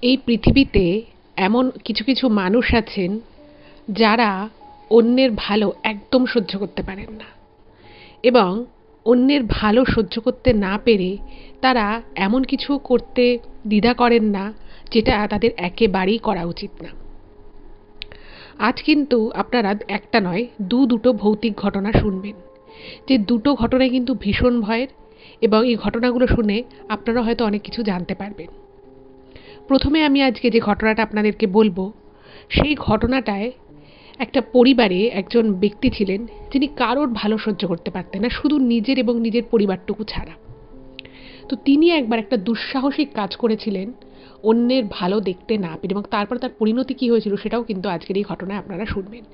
এই পৃথিবীতে এমন কিছু কিছু মানুষ আছেন যারা অন্যের ভালো একদম সহ্য করতে পারেন না, এবং অন্যের ভালো সহ্য করতে না পেরে তারা এমন কিছু করতে দ্বিধা করেন না যেটা তাদের একেবারেই করা উচিত না। আজ কিন্তু আপনারা একটা নয় দুটো ভৌতিক ঘটনা শুনবেন, যে দুটো ঘটনাই কিন্তু ভীষণ ভয়ের, এবং এই ঘটনাগুলো শুনে আপনারা হয়তো অনেক কিছু জানতে পারবেন। প্রথমে আমি আজকে যে ঘটনাটা আপনাদেরকে বলবো, সেই ঘটনাটায় একটা পরিবারে একজন ব্যক্তি ছিলেন যিনি কারোর ভালো সহ্য করতে পারতেন না, শুধু নিজের এবং নিজের পরিবারটুকু ছাড়া। তো তিনি একবার একটা দুঃসাহসিক কাজ করেছিলেন অন্যের ভালো দেখতে না পেরে, এবং তারপরে তার পরিণতি কী হয়েছিল সেটাও কিন্তু আজকের এই ঘটনায় আপনারা শুনবেন।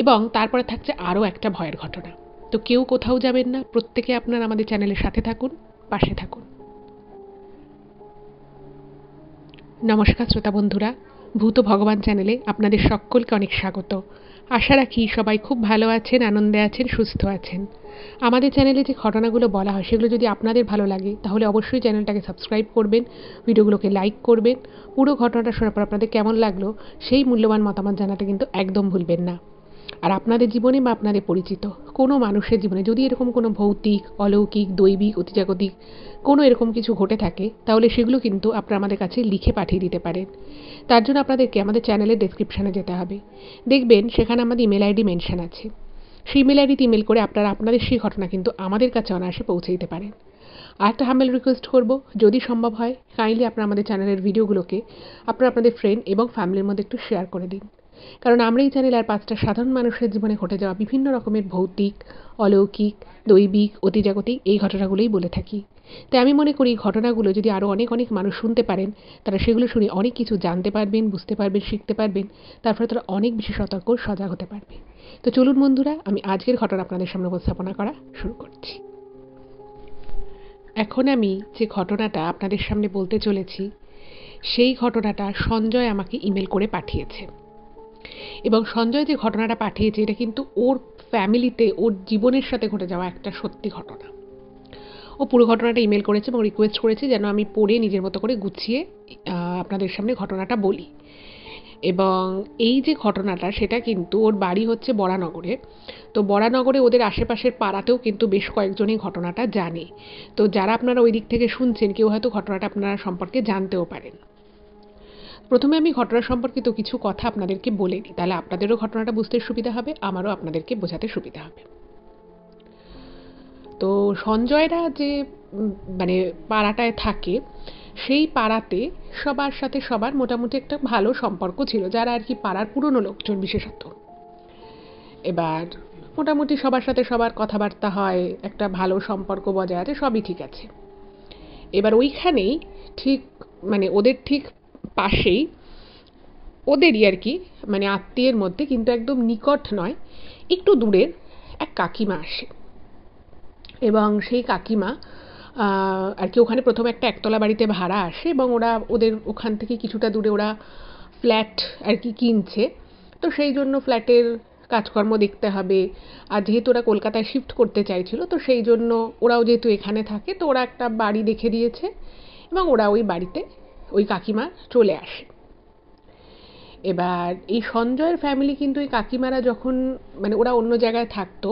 এবং তারপরে থাকছে আরও একটা ভয়ের ঘটনা। তো কেউ কোথাও যাবেন না, প্রত্যেকে আপনারা আমাদের চ্যানেলের সাথে থাকুন, পাশে থাকুন। নমস্কার শ্রোতা বন্ধুরা, ভূত ভগবান চ্যানেলে আপনাদের সকলকে অনেক স্বাগত। আশা রাখি সবাই খুব ভালো আছেন, আনন্দে আছেন, সুস্থ আছেন। আমাদের চ্যানেলে যে ঘটনাগুলো বলা হয় সেগুলো যদি আপনাদের ভালো লাগে তাহলে অবশ্যই চ্যানেলটাকে সাবস্ক্রাইব করবেন, ভিডিওগুলোকে লাইক করবেন। পুরো ঘটনাটা শোনার পর আপনাদের কেমন লাগলো সেই মূল্যবান মতামত জানাতে কিন্তু একদম ভুলবেন না। আর আপনাদের জীবনে বা আপনাদের পরিচিত কোনো মানুষের জীবনে যদি এরকম কোনো ভৌতিক, অলৌকিক, দৈবিক, অতিজাগতিক কোনো এরকম কিছু ঘটে থাকে তাহলে সেগুলো কিন্তু আপনারা আমাদের কাছে লিখে পাঠিয়ে দিতে পারেন। তার জন্য আপনাদেরকে আমাদের চ্যানেলের ডেসক্রিপশানে যেতে হবে, দেখবেন সেখানে আমাদের ইমেল আইডি মেনশন আছে। সেই ইমেল আইডিতে ইমেল করে আপনারা আপনাদের সেই ঘটনা কিন্তু আমাদের কাছে অনায়াসে পৌঁছে দিতে পারেন। আর একটা হাম্বেল রিকোয়েস্ট করব, যদি সম্ভব হয় কাইন্ডলি আপনারা আমাদের চ্যানেলের ভিডিওগুলোকে আপনারা আপনাদের ফ্রেন্ড এবং ফ্যামিলির মধ্যে একটু শেয়ার করে দিন। কারণ আমরা এই চ্যানেলে আর 5টা সাধারণ মানুষের জীবনে ঘটে যাওয়া বিভিন্ন রকমের ভৌতিক, অলৌকিক, দৈবিক, অতিজাগতিক এই ঘটনাগুলোই বলে থাকি। তাই আমি মনে করি এই ঘটনাগুলো যদি আরও অনেক অনেক মানুষ শুনতে পারেন, তারা সেগুলো শুনে অনেক কিছু জানতে পারবেন, বুঝতে পারবেন, শিখতে পারবেন। তারপরে তারা অনেক বেশি সতর্ক, সজাগ হতে পারবে। তো চলুন বন্ধুরা, আমি আজকের ঘটনা আপনাদের সামনে উপস্থাপনা করা শুরু করছি। এখন আমি যে ঘটনাটা আপনাদের সামনে বলতে চলেছি সেই ঘটনাটা সঞ্জয় আমাকে ইমেল করে পাঠিয়েছে। এবং সঞ্জয় যে ঘটনাটা পাঠিয়েছে এটা কিন্তু ওর ফ্যামিলিতে, ওর জীবনের সাথে ঘটে যাওয়া একটা সত্যি ঘটনা। ও পুরো ঘটনাটা ইমেল করেছে এবং রিকোয়েস্ট করেছে যেন আমি পড়ে নিজের মতো করে গুছিয়ে আপনাদের সামনে ঘটনাটা বলি। এবং এই যে ঘটনাটা সেটা কিন্তু ওর বাড়ি হচ্ছে বরানগরে। তো বরানগরে ওদের আশেপাশের পাড়াতেও কিন্তু বেশ কয়েকজনই ঘটনাটা জানে। তো যারা আপনারা ওই দিক থেকে শুনছেন কেউ হয়তো ঘটনাটা আপনারা সম্পর্কে জানতেও পারেন। প্রথমে আমি ঘটনা সম্পর্কিত কিছু কথা আপনাদেরকে বলে নিই, তাহলে আপনাদেরও ঘটনাটা বুঝতে সুবিধা হবে, আমারও আপনাদেরকে বোঝাতে সুবিধা হবে। তো সঞ্জয়রা যে মানে পাড়াটায় থাকে, সেই পাড়াতে সবার সাথে সবার মোটামুটি একটা ভালো সম্পর্ক ছিল, যারা আর কি পাড়ার পুরনো লোকজন বিশেষত। এবার মোটামুটি সবার সাথে সবার কথাবার্তা হয়, একটা ভালো সম্পর্ক বজায় আছে, সবই ঠিক আছে। এবার ওইখানেই ঠিক মানে ওদের ঠিক পাশেই ওদেরই আর কি মানে আত্মীয়ের মধ্যে, কিন্তু একদম নিকট নয়, একটু দূরের এক কাকিমা আসে। এবং সেই কাকিমা আর কি ওখানে প্রথমে একটা একতলা বাড়িতে ভাড়া আসে, এবং ওরা ওদের ওখান থেকে কিছুটা দূরে ওরা ফ্ল্যাট আর কি কিনছে। তো সেই জন্য ফ্ল্যাটের কাজকর্ম দেখতে হবে, আর যেহেতু ওরা কলকাতায় শিফট করতে চাইছিল তো সেই জন্য ওরাও যেহেতু এখানে থাকে তো ওরা একটা বাড়ি দেখে দিয়েছে, এবং ওরা ওই বাড়িতে ওই কাকিমা চলে আসে। এবার এই সঞ্জয়ের ফ্যামিলি কিন্তু এই কাকিমারা যখন মানে ওরা অন্য জায়গায় থাকতো,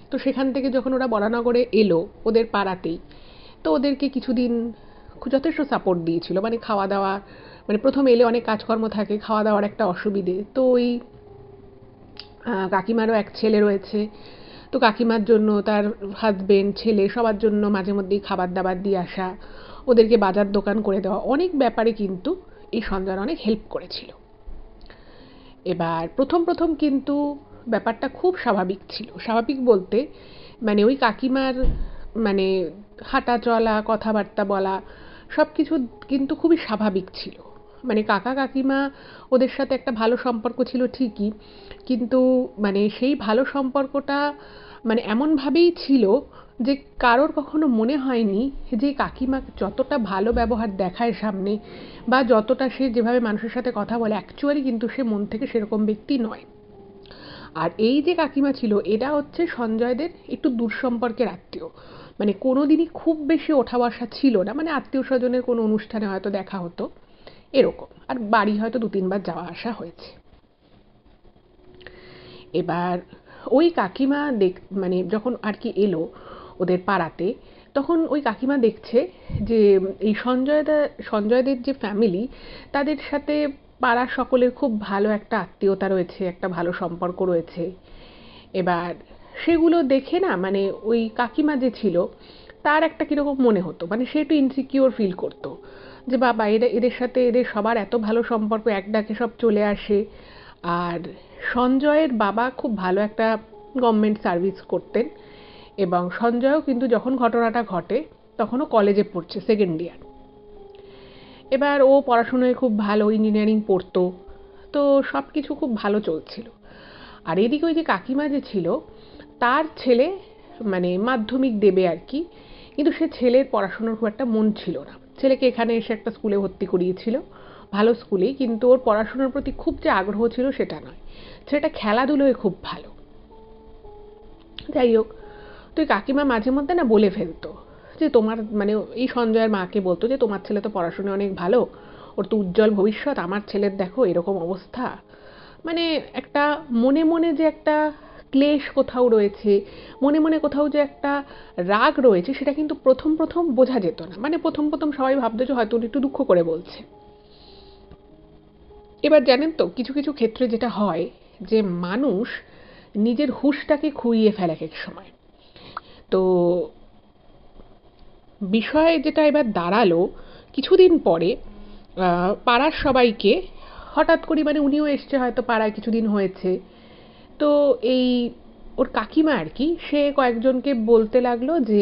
তো সেখান থেকে যখন ওরা বরানগরে এলো ওদের পাড়াতেই, তো ওদেরকে কিছুদিন যথেষ্ট সাপোর্ট দিয়েছিল, মানে খাওয়া দাওয়া, মানে প্রথম এলে অনেক কাজকর্ম থাকে, খাওয়া দাওয়ার একটা অসুবিধে। তো ওই কাকিমারও এক ছেলে রয়েছে, তো কাকিমার জন্য তার হাজবেন্ড, ছেলে সবার জন্য মাঝে মধ্যেই খাবার দাবার দিয়ে আসা, ওদেরকে বাজার দোকান করে দেওয়া, অনেক ব্যাপারে কিন্তু এই সঞ্জয় অনেক হেল্প করেছিল। এবার প্রথম প্রথম কিন্তু ব্যাপারটা খুব স্বাভাবিক ছিল। স্বাভাবিক বলতে মানে ওই কাকিমার মানে হাঁটা চলা, কথাবার্তা বলা সব কিছু কিন্তু খুবই স্বাভাবিক ছিল। মানে কাকা কাকিমা ওদের সাথে একটা ভালো সম্পর্ক ছিল ঠিকই, কিন্তু মানে সেই ভালো সম্পর্কটা মানে এমনভাবেই ছিল যে কারোর কখনো মনে হয়নি যে কাকিমা যতটা ভালো ব্যবহার দেখায় সামনে, বা যতটা সে যেভাবে মানুষের সাথে কথা বলে, অ্যাকচুয়ালি কিন্তু সে মন থেকে সেরকম ব্যক্তি নয়। আর এই যে কাকিমা ছিল এটা হচ্ছে সঞ্জয়দের একটু দূর সম্পর্কের আত্মীয়, মানে কোনোদিনই খুব বেশি ওঠা বসা ছিল না, মানে আত্মীয় স্বজনের কোনো অনুষ্ঠানে হয়তো দেখা হতো, এরকম, আর বাড়ি হয়তো 2-3 বার যাওয়া আসা হয়েছে। এবার ওই কাকিমা মানে যখন আর কি এলো ওদের পাড়াতে, তখন ওই কাকিমা দেখছে যে এই সঞ্জয়দের যে ফ্যামিলি, তাদের সাথে পাড়ার সকলের খুব ভালো একটা আত্মীয়তা রয়েছে, একটা ভালো সম্পর্ক রয়েছে। এবার সেগুলো দেখে না, মানে ওই কাকিমা যে ছিল তার একটা কিরকম মনে হতো, মানে সে একটু ইনসিকিওর ফিল করতো যে বাবা, এদের সাথে এদের সবার এত ভালো সম্পর্ক, এক ডাকে সব চলে আসে। আর সঞ্জয়ের বাবা খুব ভালো একটা গভর্নমেন্ট সার্ভিস করতেন, এবং সঞ্জয়ও কিন্তু যখন ঘটনাটা ঘটে তখনও কলেজে পড়ছে, 2nd ইয়ার। এবার ও পড়াশুনোয় খুব ভালো, ইঞ্জিনিয়ারিং পড়তো, তো সব কিছু খুব ভালো চলছিল। আর এদিকে ওই যে কাকিমা যে ছিল, তার ছেলে মানে মাধ্যমিক দেবে আর কি, কিন্তু সে ছেলের পড়াশোনার খুব একটা মন ছিল না। ছেলেকে এখানে এসে একটা স্কুলে ভর্তি করিয়েছিল, ভালো স্কুলেই, কিন্তু ওর পড়াশোনার প্রতি খুব যে আগ্রহ ছিল সেটা নয়। ছেলেটা খেলাধুলোয় খুব ভালো। যাই হোক, তো কাকিমা মাঝে মধ্যে না বলে ফেলতো যে তোমার, মানে এই সঞ্জয়ের মাকে বলতো যে তোমার ছেলে তো পড়াশোনায় অনেক ভালো, ওর তো উজ্জ্বল ভবিষ্যৎ, আমার ছেলের দেখো এরকম অবস্থা। মানে একটা মনে মনে যে একটা ক্লেশ কোথাও রয়েছে, মনে মনে কোথাও যে একটা রাগ রয়েছে, সেটা কিন্তু প্রথম প্রথম বোঝা যেত না। মানে প্রথম প্রথম সবাই ভাবতো যে হয়তো একটু দুঃখ করে বলছে। এবার জানেন তো, কিছু কিছু ক্ষেত্রে যেটা হয় যে মানুষ নিজের হুঁশটাকে খুইয়ে ফেলে এক এক সময়। তো বিষয় যেটা এবার দাঁড়ালো, কিছুদিন পরে পাড়ার সবাইকে হঠাৎ করে, মানে উনিও এসছে হয়তো পাড়ায়, কিছুদিন হয়েছে, তো এই ওর কাকিমা আর কি, সে কয়েকজনকে বলতে লাগলো যে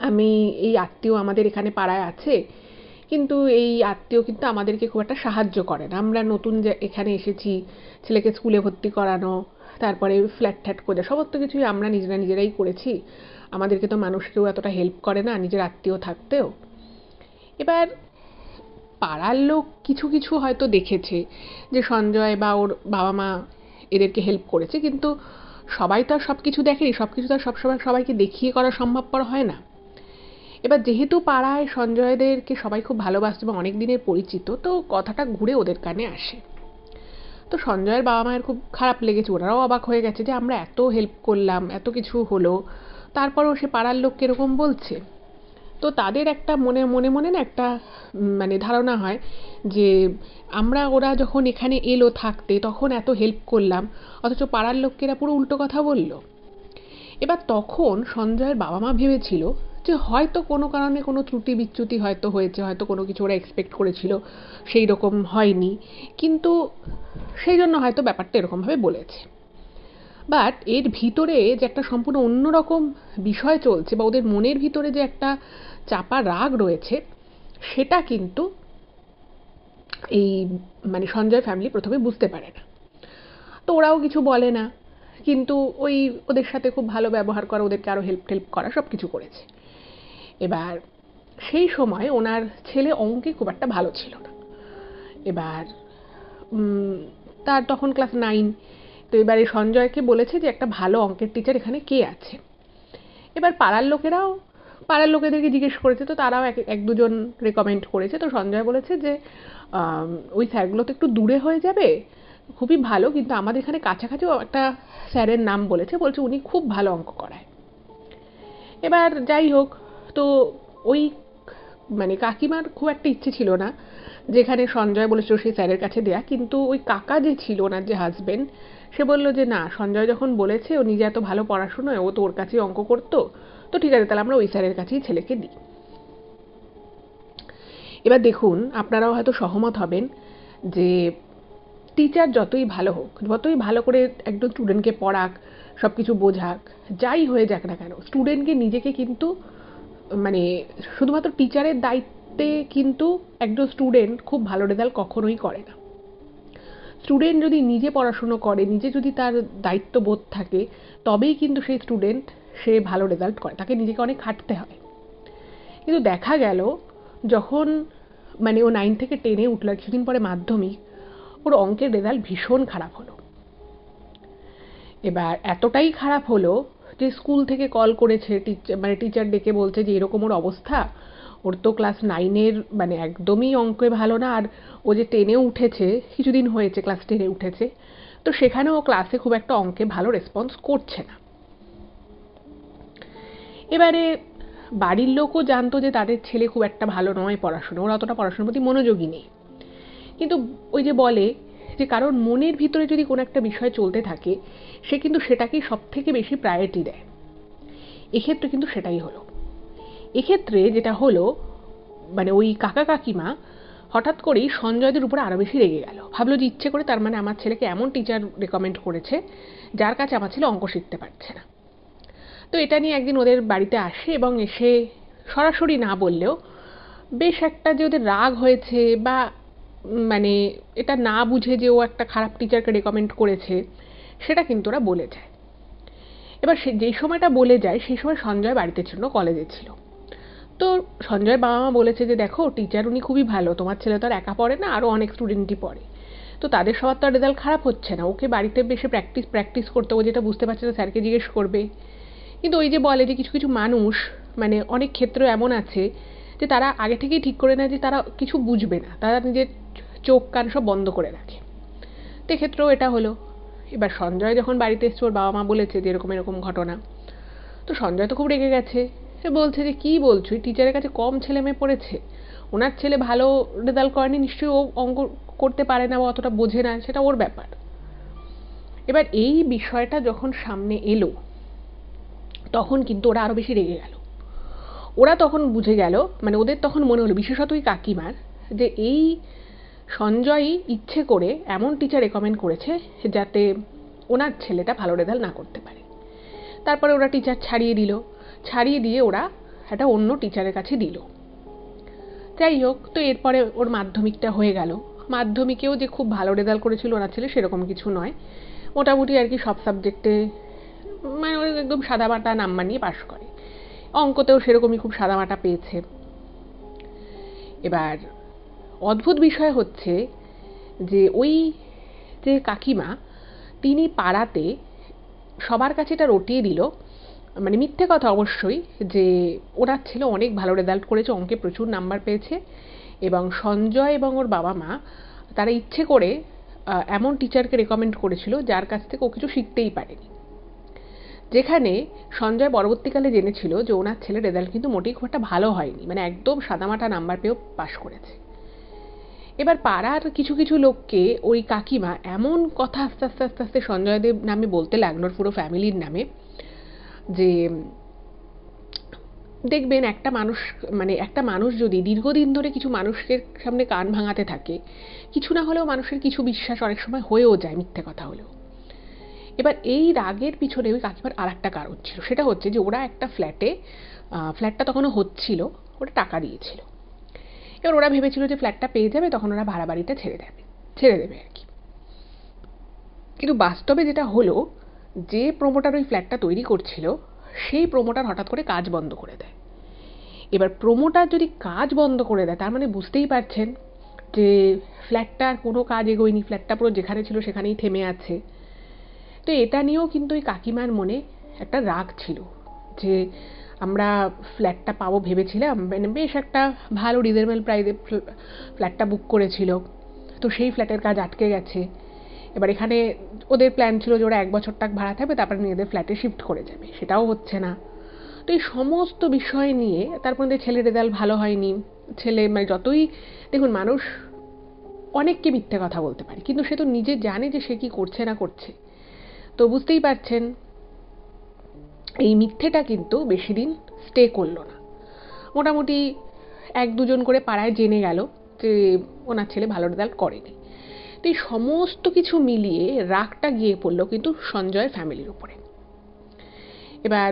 আমি এই আত্মীয় আমাদের এখানে পাড়ায় আছে, কিন্তু এই আত্মীয় কিন্তু আমাদেরকে খুব একটা সাহায্য করে না। আমরা নতুন যে এখানে এসেছি, ছেলেকে স্কুলে ভর্তি করানো, তারপরে ফ্ল্যাট ট্যাট করে সমস্ত কিছুই আমরা নিজেরাই করেছি। আমাদেরকে তো মানুষ কেউ এতটা হেল্প করে না, নিজের আত্মীয় থাকতেও। এবার পাড়ার লোক কিছু কিছু হয়তো দেখেছে যে সঞ্জয় বা ওর বাবা মা এদেরকে হেল্প করেছে, কিন্তু সবাই তো আর সব কিছু দেখেনি, সব কিছু তো আর সবসময় সবাইকে দেখিয়ে করা সম্ভবপর হয় না। এবার যেহেতু পাড়ায় সঞ্জয়দেরকে সবাই খুব ভালোবাসত এবং অনেক দিনের পরিচিত, তো কথাটা ঘুরে ওদের কানে আসে। তো সঞ্জয়ের বাবা মায়ের খুব খারাপ লেগেছে, ওরাও অবাক হয়ে গেছে যে আমরা এত হেল্প করলাম, এত কিছু হলো, তারপরেও সে পাড়ার লোককে এরকম বলছে। তো তাদের একটা মনে মনে মনে না একটা মানে ধারণা হয় যে ওরা যখন এখানে এলো থাকতে তখন এত হেল্প করলাম, অথচ পাড়ার লোকেরা পুরো উল্টো কথা বলল। এবার তখন সঞ্জয়ের বাবা মা ভেবেছিল যে হয়তো কোনো কারণে কোনো ত্রুটি বিচ্যুতি হয়তো হয়েছে, হয়তো কোনো কিছু ওরা এক্সপেক্ট করেছিল সেই রকম হয়নি, কিন্তু সেই জন্য হয়তো ব্যাপারটা এরকমভাবে বলেছে। বাট এর ভিতরে যে একটা সম্পূর্ণ অন্যরকম বিষয় চলছে, বা ওদের মনের ভিতরে যে একটা চাপা রাগ রয়েছে, সেটা কিন্তু এই মানে সঞ্জয় ফ্যামিলি প্রথমে বুঝতে পারে না। তো ওরাও কিছু বলে না, কিন্তু ওই ওদের সাথে খুব ভালো ব্যবহার করা, ওদেরকে আরও হেল্প করা, সব কিছু করেছে। এবার সেই সময় ওনার ছেলে অঙ্কে খুব একটা ভালো ছিল না। এবার তার তখন ক্লাস 9। তো এবারে সঞ্জয়কে বলেছে যে একটা ভালো অঙ্কের টিচার এখানে কে আছে। এবার পাড়ার লোকেদেরকে জিজ্ঞেস করেছে, তো তারাও এক দুজন রেকমেন্ড করেছে। তো সঞ্জয় বলেছে যে ওই স্যারগুলো তো একটু দূরে হয়ে যাবে, খুবই ভালো, কিন্তু আমাদের এখানে কাছাকাছিও একটা স্যারের নাম বলছে উনি খুব ভালো অঙ্ক করায়। এবার যাই হোক, তো ওই মানে কাকিমার খুব একটা ইচ্ছে ছিল না যেখানে সঞ্জয় বলেছিল সেই স্যারের কাছে দেয়া, কিন্তু ওই কাকা যে ছিল, ওনার যে হাজবেন্ড, সে বলল যে না, সঞ্জয় যখন বলেছে ও নিজে এত ভালো পড়াশোনায়, ও তো ওর কাছেই অঙ্ক করতো, তো ঠিক আছে, তাহলে আমরা ওই স্যারের কাছেই ছেলেকে দিই। এবার দেখুন, আপনারাও হয়তো সহমত হবেন যে টিচার যতই ভালো হোক, যতই ভালো করে একজন স্টুডেন্টকে পড়াক, সব কিছু বোঝাক, যাই হয়ে যাক না কেন, স্টুডেন্টকে নিজেকে কিন্তু মানে শুধুমাত্র টিচারের দায়িত্বে কিন্তু একজন স্টুডেন্ট খুব ভালো রেজাল্ট কখনোই করে না। স্টুডেন্ট যদি নিজে পড়াশুনো করে, নিজে যদি তার দায়িত্ববোধ থাকে, তবেই কিন্তু সেই স্টুডেন্ট সে ভালো রেজাল্ট করে, তাকে নিজেকে অনেক খাটতে হয়। কিন্তু দেখা গেল যখন মানে ও 9 থেকে 10-এ উঠল, কিছুদিন পরে মাধ্যমিক, ওর অঙ্কের রেজাল্ট ভীষণ খারাপ হলো। এবার এতটাই খারাপ হলো যে স্কুল থেকে কল করেছে, টিচার ডেকে বলছে যে এরকম ওর অবস্থা, ও ওর তো ক্লাস 9-এর মানে একদমই অঙ্কে ভালো না, আর ও যে 10-এও উঠেছে, কিছুদিন হয়েছে ক্লাস 10-এ উঠেছে, তো সেখানেও ক্লাসে খুব একটা অঙ্কে ভালো রেসপন্স করছে না। এবারে বাড়ির লোকও জানতো যে তাদের ছেলে খুব একটা ভালো নয় পড়াশোনা, ওরা অতটা পড়াশোনার প্রতি মনোযোগী নেই। কিন্তু ওই যে বলে যে কারোর মনের ভিতরে যদি কোনো একটা বিষয় চলতে থাকে, সে কিন্তু সেটাকেই সব থেকে বেশি প্রায়োরিটি দেয়। এক্ষেত্রে কিন্তু সেটাই হলো। এক্ষেত্রে যেটা হলো, মানে ওই কাকা কাকিমা হঠাৎ করেই সঞ্জয়দের উপরে আরও বেশি রেগে গেল। ভাবলো যে ইচ্ছে করে তার মানে আমার ছেলেকে এমন টিচার রেকমেন্ড করেছে যার কাছে আমার ছেলে অঙ্ক শিখতে পারছে না। তো এটা নিয়ে একদিন ওদের বাড়িতে আসে এবং এসে সরাসরি না বললেও বেশ একটা যে ওদের রাগ হয়েছে বা মানে এটা না বুঝে যে ও একটা খারাপ টিচারকে রেকমেন্ড করেছে সেটা কিন্তু ওরা বলে যায়। এবার সে যেই সময়টা বলে যায় সেই সময় সঞ্জয় বাড়িতে ছিল, কলেজে ছিল। তো সঞ্জয়ের বাবা মা বলেছে যে দেখো টিচার উনি খুবই ভালো, তোমার ছেলে তো আর একা পড়ে না, আরও অনেক স্টুডেন্টই পড়ে, তো তাদের সবার তো আর রেজাল্ট খারাপ হচ্ছে না, ওকে বাড়িতে বেশি প্র্যাকটিস করতে, ও যেটা বুঝতে পারছে না স্যারকে জিজ্ঞেস করবে। কিন্তু ওই যে বলে যে কিছু কিছু মানুষ মানে অনেক ক্ষেত্রে এমন আছে যে তারা আগে থেকেই ঠিক করে নেয় যে তারা কিছু বুঝবে না, তারা নিজের চোখ কান সব বন্ধ করে রাখে। তো এক্ষেত্রেও এটা হলো। এবার সঞ্জয় যখন বাড়িতে এসছে, ওর বাবা মা বলেছে যে এরকম এরকম ঘটনা, তো সঞ্জয় তো খুব রেগে গেছে। সে বলছে যে কী বলছো, টিচারের কাছে কম ছেলে মেয়ে পড়েছে, ওনার ছেলে ভালো রেজাল্ট করেনি, নিশ্চয়ই ও অঙ্ক করতে পারে না বা অতটা বোঝে না, সেটা ওর ব্যাপার। এবার এই বিষয়টা যখন সামনে এলো তখন কিন্তু ওরা আরও বেশি রেগে গেল। ওরা তখন বুঝে গেল, মানে ওদের তখন মনে হলো, বিশেষত ওই কাকিমার, যে এই সঞ্জয়ই ইচ্ছে করে এমন টিচার রেকমেন্ড করেছে যাতে ওনার ছেলেটা ভালো রেজাল্ট না করতে পারে। তারপরে ওরা টিচার ছাড়িয়ে দিয়ে ওরা একটা অন্য টিচারের কাছে দিল। যাই হোক, তো এরপরে ওর মাধ্যমিকটা হয়ে গেল। মাধ্যমিকেও যে খুব ভালো রেজাল্ট করেছিল ওনার ছেলে সেরকম কিছু নয়, মোটামুটি আর কি সব সাবজেক্টে মানে ওরা একদম সাদামাটা নাম্বার নিয়ে পাশ করে, অঙ্কতেও সেরকমই খুব সাদামাটা পেয়েছে। এবার অদ্ভুত বিষয় হচ্ছে যে ওই যে কাকিমা, তিনি পাড়াতে সবার কাছে এটা রটিয়ে দিল, মানে মিথ্যে কথা অবশ্যই, যে ওনার ছেলে অনেক ভালো রেজাল্ট করেছে, অঙ্কে প্রচুর নাম্বার পেয়েছে, এবং সঞ্জয় এবং ওর বাবা মা তারা ইচ্ছে করে এমন টিচারকে রেকমেন্ড করেছিল যার কাছ থেকে ও কিছু শিখতেই পারেনি। যেখানে সঞ্জয় পরবর্তীকালে জেনেছিল যে ওনার ছেলের রেজাল্ট কিন্তু মোটেই খুব একটা ভালো হয়নি, মানে একদম সাদামাটা নাম্বার পেয়েও পাশ করেছে। এবার পাড়ার কিছু কিছু লোককে ওই কাকিমা এমন কথা আস্তে আস্তে আস্তে আস্তে সঞ্জয়দেব নামে বলতে লাগলো, পুরো ফ্যামিলির নামে, যে দেখবেন একটা মানুষ যদি দীর্ঘদিন ধরে কিছু মানুষের সামনে কান ভাঙাতে থাকে, কিছু না হলেও মানুষের কিছু বিশ্বাস অনেক সময় হয়েও যায় মিথ্যে কথা হলেও। এবার এই রাগের পিছনে ওই কাকিমার আর একটা কারণ ছিল, সেটা হচ্ছে যে ওরা একটা ফ্ল্যাটটা তখনও হচ্ছিল, ওরা টাকা দিয়েছিল। এবার ওরা ভেবেছিল যে ফ্ল্যাটটা পেয়ে যাবে, তখন ওরা ভাড়া বাড়িটা ছেড়ে দেবে আর কি। কিন্তু বাস্তবে যেটা হলো, যে প্রমোটার ওই ফ্ল্যাটটা তৈরি করছিল সেই প্রমোটার হঠাৎ করে কাজ বন্ধ করে দেয়। এবার প্রমোটার যদি কাজ বন্ধ করে দেয় তার মানে বুঝতেই পারছেন যে ফ্ল্যাটটার কোনো কাজ এগোয়নি, ফ্ল্যাটটা পুরো যেখানে ছিল সেখানেই থেমে আছে। তো এটা নিয়েও কিন্তু ওই কাকিমার মনে একটা রাগ ছিল যে আমরা ফ্ল্যাটটা পাবো ভেবেছিলাম, মানে বেশ একটা ভালো রিজনেবল প্রাইসে ফ্ল্যাটটা বুক করেছিল, তো সেই ফ্ল্যাটের কাজ আটকে গেছে। এবার এখানে ওদের প্ল্যান ছিল যে ওরা 1 বছর টাক ভাড়া থাকবে, তারপরে নিজেদের ফ্ল্যাটে শিফট করে যাবে, সেটাও হচ্ছে না। তো এই সমস্ত বিষয় নিয়ে তারপর ছেলের রেজাল্ট ভালো হয়নি, ছেলে মানে যতই দেখুন, মানুষ অনেককে মিথ্যে কথা বলতে পারে, কিন্তু সে তো নিজে জানে যে সে কি করছে না করছে। তো বুঝতেই পারছেন এই মিথ্যেটা কিন্তু বেশি দিন স্টে করলো না। মোটামুটি 1-2 জন করে পাড়ায় জেনে গেল যে ওনার ছেলে ভালো রেজাল্ট করেনি। তো এই সমস্ত কিছু মিলিয়ে রাগটা গিয়ে পড়লো কিন্তু সঞ্জয়ের ফ্যামিলির উপরে। এবার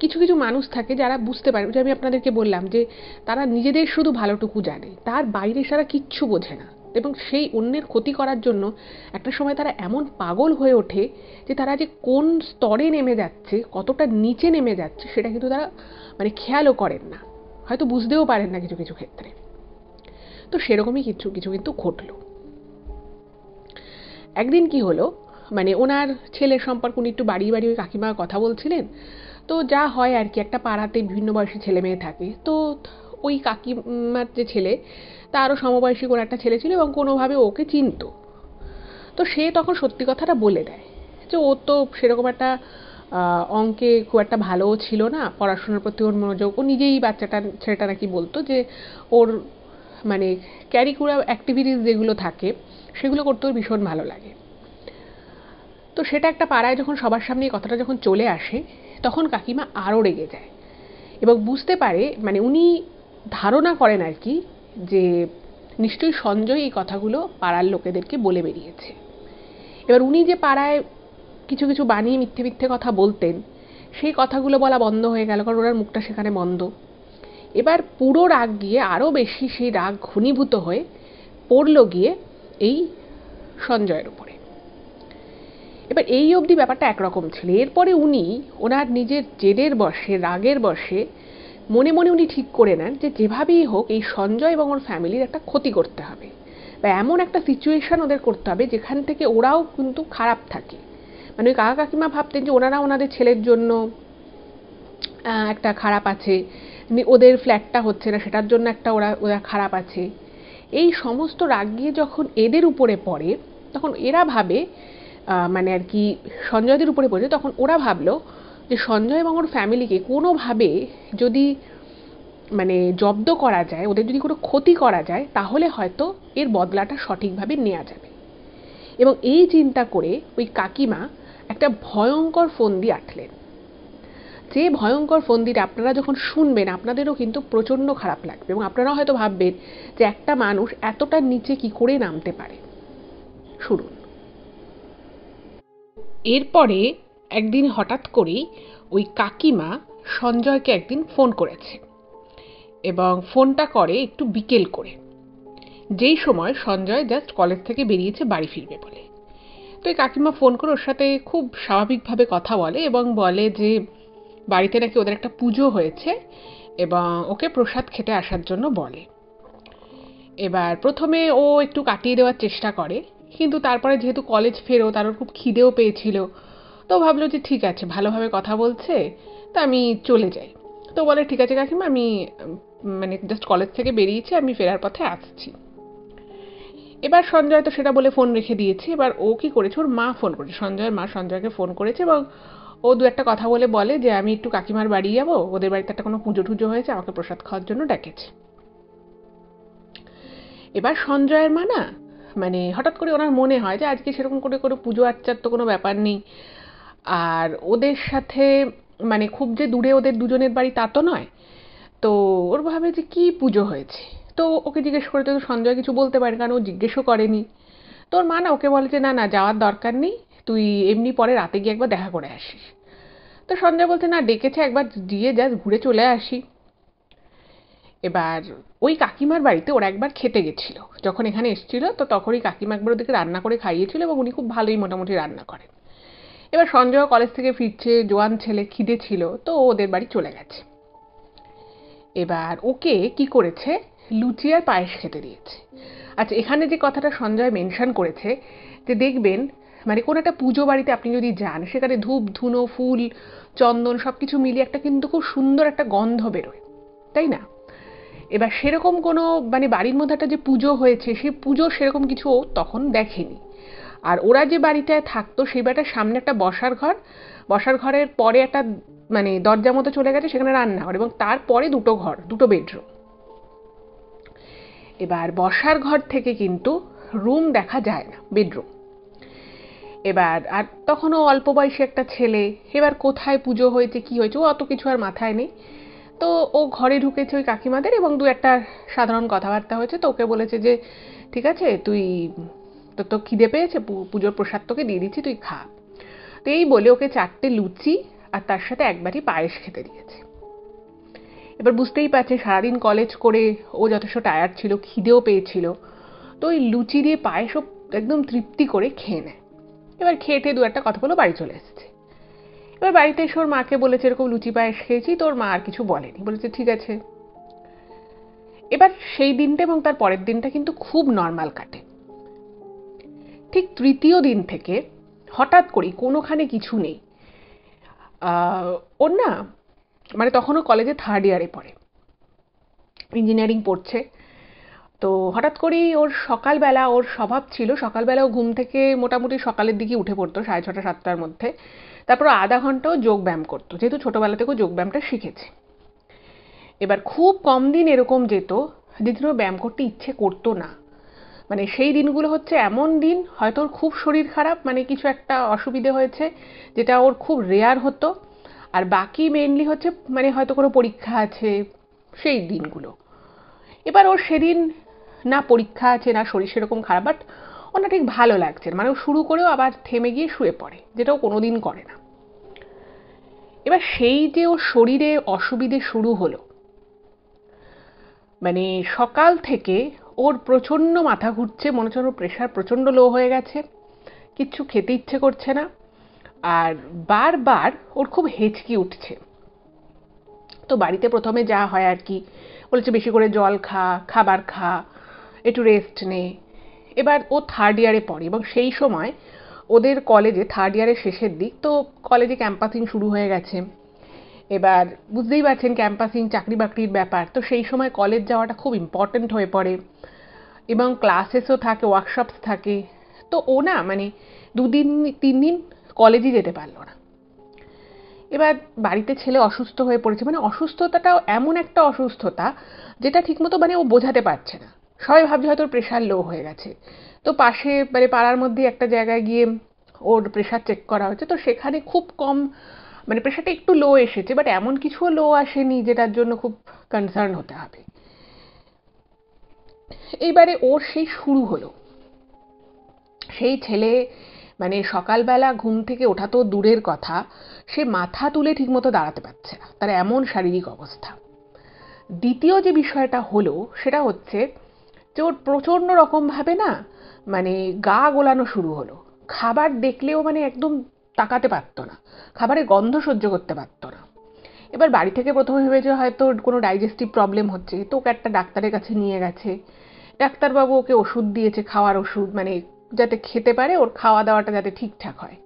কিছু কিছু মানুষ থাকে যারা বুঝতে পারে, যে আমি আপনাদেরকে বললাম যে তারা নিজেদের শুধু ভালোটুকু জানে, তার বাইরে সারা কিচ্ছু বোঝে না, এবং সেই অন্যের ক্ষতি করার জন্য একটা সময় তারা এমন পাগল হয়ে ওঠে যে তারা যে কোন স্তরে নেমে যাচ্ছে, কতটা নিচে নেমে যাচ্ছে, সেটা কিন্তু তারা মানে খেয়ালও করেন না, হয়তো বুঝতেও পারেন না কিছু কিছু ক্ষেত্রে। তো সেরকমই কিছু কিছু কিন্তু ঘটলো। একদিন কি হলো, মানে ওনার ছেলের সম্পর্কে উনি একটু বাড়িয়ে ওই কাকিমা কথা বলছিলেন, তো যা হয় আর কি, একটা পাড়াতে বিভিন্ন বয়সী ছেলে মেয়ে থাকে, তো ওই কাকিমার যে ছেলে তারও সমবয়সী কোনো একটা ছেলে ছিল এবং কোনোভাবে ওকে চিনতো। তো সে তখন সত্যি কথাটা বলে দেয় যে ও তো সেরকম একটা অঙ্কে খুব একটা ভালোও ছিল না, পড়াশোনার প্রতি ওর মনোযোগ, ও নিজেই ছেলেটা নাকি বলতো যে ওর মানে ক্যারিকুলার অ্যাক্টিভিটিস যেগুলো থাকে সেগুলো করতে ওর ভীষণ ভালো লাগে। তো সেটা একটা পাড়ায় যখন সবার সামনে এই কথাটা যখন চলে আসে তখন কাকিমা আরও রেগে যায় এবং বুঝতে পারে, মানে উনি ধারণা করেন আর কি যে নিশ্চয়ই সঞ্জয় এই কথাগুলো পাড়ার লোকেদেরকে বলে বেরিয়েছে। এবার উনি যে পাড়ায় কিছু কিছু বানিয়ে মিথ্যে মিথ্যে কথা বলতেন সেই কথাগুলো বলা বন্ধ হয়ে গেল, কারণ ওনার মুখটা সেখানে বন্ধ। এবার পুরো রাগ গিয়ে আরও বেশি সেই রাগ ঘনীভূত হয়ে পড়ল গিয়ে এই সঞ্জয়ের উপরে। এবার এই অবধি ব্যাপারটা একরকম ছিল। এরপরে উনি ওনার নিজের জেদের বশে, রাগের বশে মনে মনে উনি ঠিক করে নেন যে যেভাবেই হোক এই সঞ্জয় এবং ওর ফ্যামিলির একটা ক্ষতি করতে হবে, বা এমন একটা সিচুয়েশন ওদের করতে হবে যেখান থেকে ওরাও কিন্তু খারাপ থাকে। মানে ওই কাকা কাকিমা ভাবতেন যে ওনারা ওনাদের ছেলের জন্য একটা খারাপ আছে, ওদের ফ্ল্যাটটা হচ্ছে না সেটার জন্য একটা ওরা খারাপ আছে। এই সমস্ত রাগ গিয়ে যখন এদের উপরে পড়ে তখন এরা ভাবে, মানে আর কি সঞ্জয়দের উপরে পড়ে, তখন ওরা ভাবলো যে সঞ্জয় এবং ওর ফ্যামিলিকে কোনোভাবে যদি মানে জব্দ করা যায়, ওদের যদি কোনো ক্ষতি করা যায় তাহলে হয়তো এর বদলাটা সঠিকভাবে নেওয়া যাবে। এবং এই চিন্তা করে ওই কাকিমা একটা ভয়ঙ্কর ফন্দি আঁটলেন। যে ভয়ঙ্কর ফন্দিটা আপনারা যখন শুনবেন আপনাদেরও কিন্তু প্রচণ্ড খারাপ লাগবে এবং আপনারাও হয়তো ভাববেন যে একটা মানুষ এতটা নিচে কি করে নামতে পারে। শুনুন। এরপরে একদিন হঠাৎ করেই ওই কাকিমা সঞ্জয়কে একদিন ফোন করেছে এবং ফোনটা করে একটু বিকেল করে, যেই সময় সঞ্জয় জাস্ট কলেজ থেকে বেরিয়েছে বাড়ি ফিরবে বলে। তো এই কাকিমা ফোন করে ওর সাথে খুব স্বাভাবিকভাবে কথা বলে এবং বলে যে বাড়িতে নাকি ওদের একটা পুজো হয়েছে এবং ওকে প্রসাদ খেতে আসার জন্য বলে। এবার প্রথমে ও একটু কাটিয়ে দেওয়ার চেষ্টা করে, কিন্তু তারপরে যেহেতু কলেজ ফেরো তার ওর খুব খিদেও পেয়েছিল, তো ভাবলো যে ঠিক আছে ভালোভাবে কথা বলছে তা আমি চলে যাই। তো বলে ঠিক আছে কাকিমা, আমি মানে জাস্ট কলেজ থেকে বেরিয়েছি, আমি ফেরার পথে আসছি। এবার সঞ্জয় তো সেটা বলে ফোন রেখে দিয়েছে। এবার ও কি করেছে, ওর মা ফোন করেছে, সঞ্জয়ের মা সঞ্জয়কে ফোন করেছে এবং ও দু একটা কথা বলে যে আমি একটু কাকিমার বাড়ি যাবো, ওদের বাড়িতে একটা কোনো পুজো টুজো হয়েছে, আমাকে প্রসাদ খাওয়ার জন্য ডেকেছে। এবার সঞ্জয়ের মা না মানে হঠাৎ করে ওনার মনে হয় যে আজকে সেরকম করে করে পুজো আর্চার তো কোনো ব্যাপার নেই, আর ওদের সাথে মানে খুব যে দূরে ওদের দুজনের বাড়ি তা তো নয়। তো ওর ভাবে যে কি পুজো হয়েছে, তো ওকে জিজ্ঞেস করে, তো সঞ্জয় কিছু বলতে পারে কারণ ও জিজ্ঞেসও করেনি। তোর মা না ওকে বলে যে না না যাওয়ার দরকার নেই, তুই এমনি পরে রাতে গিয়ে একবার দেখা করে আসিস। তো সঞ্জয় বলছে না ডেকেছে একবার গিয়ে জাস্ট ঘুরে চলে আসি। এবার ওই কাকিমার বাড়িতে ওরা একবার খেতে গেছিল, যখন এখানে এসেছিল তো তখনই কাকিমা একবার ওদেরকে রান্না করে খাইয়েছিল এবং উনি খুব ভালোই মোটামুটি রান্না করেন। এবার সঞ্জয় কলেজ থেকে ফিরছে, জোয়ান ছেলে, খিদে ছিল, তো ওদের বাড়ি চলে গেছে। এবার ওকে কি করেছে, লুচি আর পায়েস খেতে দিয়েছে। আচ্ছা, এখানে যে কথাটা সঞ্জয় মেনশন করেছে যে দেখবেন মানে কোনো একটা পুজো বাড়িতে আপনি যদি যান সেখানে ধূপ ধুনো ফুল চন্দন সব কিছু মিলিয়ে একটা কিন্তু খুব সুন্দর একটা গন্ধ বেরোয়, তাই না? এবার সেরকম কোনো মানে বাড়ির মধ্যে একটা যে পুজো হয়েছে সেই পুজো সেরকম কিছু তখন দেখেনি। আর ওরা যে বাড়িটায় থাকতো সেই বাড়িটার সামনে একটা বসার ঘর, বসার ঘরের পরে একটা মানে দরজা মতো চলে গেছে, সেখানে রান্নাঘর এবং তারপরে দুটো ঘর, দুটো বেডরুম। এবার বসার ঘর থেকে কিন্তু রুম দেখা যায় না, বেডরুম। এবার আর তখনও অল্প বয়সী একটা ছেলে, এবার কোথায় পুজো হয়েছে কি হয়েছে ও অত কিছু আর মাথায় নেই। তো ও ঘরে ঢুকেছে ওই কাকিমাদের এবং দু একটা সাধারণ কথাবার্তা হয়েছে, তো ওকে বলেছে যে ঠিক আছে তুই তো খিদে পেয়েছে, পুজোর প্রসাদ তোকে দিয়ে দিচ্ছি তুই খা। তো এই বলে ওকে 4টে লুচি আর তার সাথে এক বাটি পায়েস খেতে দিয়েছে। এবার বুঝতেই পারছে সারাদিন কলেজ করে ও যথেষ্ট টায়ার্ড ছিল, খিদেও পেয়েছিল, তো ওই লুচি দিয়ে পায়েসও একদম তৃপ্তি করে খেয়ে নেয়। এবার খেয়ে দু একটা কথা বলে বাড়ি চলে এসেছে। এবার বাড়িতে এসে ওর মাকে বলেছে এরকম লুচি পায়েস খেয়েছি, তো ওর মা আর কিছু বলেনি, বলেছে ঠিক আছে। এবার সেই দিনটা এবং তার পরের দিনটা কিন্তু খুব নর্মাল কাটে। ঠিক তৃতীয় দিন থেকে হঠাৎ করেই কোনোখানে কিছু নেই, ওর না মানে তখনও কলেজে 3rd ইয়ারে পড়ে, ইঞ্জিনিয়ারিং পড়ছে। তো হঠাৎ করেই ওর সকালবেলা, ওর স্বভাব ছিল সকালবেলাও ঘুম থেকে মোটামুটি সকালের দিকে উঠে পড়তো 6:30-7টার মধ্যে। তারপর আধা ঘন্টাও যোগ ব্যায়াম করতো, যেহেতু ছোটবেলা থেকেও যোগ ব্যায়ামটা শিখেছে। এবার খুব কম দিন এরকম যেত যেদিন ওর ব্যায়াম করতে ইচ্ছে করতো না। মানে সেই দিনগুলো হচ্ছে এমন দিন, হয়তো ওর খুব শরীর খারাপ, মানে কিছু একটা অসুবিধে হয়েছে যেটা ওর খুব রেয়ার হতো, আর বাকি মেনলি হচ্ছে মানে হয়তো কোনো পরীক্ষা আছে, সেই দিনগুলো। এবার ওর সেদিন না পরীক্ষা আছে না শরীর সেরকম খারাপ, বাট ওর না ঠিক ভালো লাগছে না, মানে ও শুরু করেও আবার থেমে গিয়ে শুয়ে পড়ে, যেটা ও কোনোদিন করে না। এবার সেই যে ওর শরীরে অসুবিধে শুরু হলো, মানে সকাল থেকে ওর প্রচণ্ড মাথা ঘুরছে, মনে হচ্ছে ওর প্রেশার প্রচণ্ড লো হয়ে গেছে, কিচ্ছু খেতে ইচ্ছে করছে না, আর বারবার ওর খুব হেঁচকি উঠছে। তো বাড়িতে প্রথমে যা হয় আর কি, বলেছে বেশি করে জল খা, খাবার খা, একটু রেস্ট নে। এবার ও থার্ড ইয়ারে পড়ে এবং সেই সময় ওদের কলেজে থার্ড ইয়ারের শেষের দিক, তো কলেজে ক্যাম্পাসিং শুরু হয়ে গেছে। এবার বুঝতেই পারছেন ক্যাম্পাসিং চাকরি বাকরির ব্যাপার, তো সেই সময় কলেজ যাওয়াটা খুব ইম্পর্টেন্ট হয়ে পড়ে এবং ক্লাসেসও থাকে, ওয়ার্কশপস থাকে। তো ও না মানে 2 দিন 3 দিন কলেজই যেতে পারলো না। এবার বাড়িতে ছেলে অসুস্থ হয়ে পড়েছে, মানে অসুস্থতাটাও এমন একটা অসুস্থতা যেটা ঠিকমতো মানে ও বোঝাতে পারছে না। সবাই ভাবছে হয়তো ওর প্রেশার লো হয়ে গেছে। তো পাশে মানে পাড়ার মধ্যে একটা জায়গায় গিয়ে ওর প্রেশার চেক করা হচ্ছে, তো সেখানে খুব কম মানে প্রেশারটা একটু লো এসেছে, বাট এমন কিছুও লো আসেনি যেটার জন্য খুব কনসার্ন হতে হবে। এইবারে ওর সেই শুরু হলো, সেই ছেলে মানে সকালবেলা ঘুম থেকে ওঠা তো দূরের কথা, সে মাথা তুলে ঠিকমতো দাঁড়াতে পারছে না, তার এমন শারীরিক অবস্থা। দ্বিতীয় যে বিষয়টা হলো সেটা হচ্ছে যে ওর প্রচণ্ড রকমভাবে না মানে গা গোলানো শুরু হলো। খাবার দেখলেও মানে একদম তাকাতে পারতো না, খাবারের গন্ধ সহ্য করতে পারতো না। এবার বাড়ি থেকে প্রথমে ভেবেছে হয়তো কোনো ডাইজেস্টিভ প্রবলেম হচ্ছে, তো ওকে একটা ডাক্তারের কাছে নিয়ে গেছে। ডাক্তারবাবু ওকে ওষুধ দিয়েছে, খাওয়ার ওষুধ, মানে যাতে খেতে পারে, ওর খাওয়া দাওয়াটা যাতে ঠিকঠাক হয়।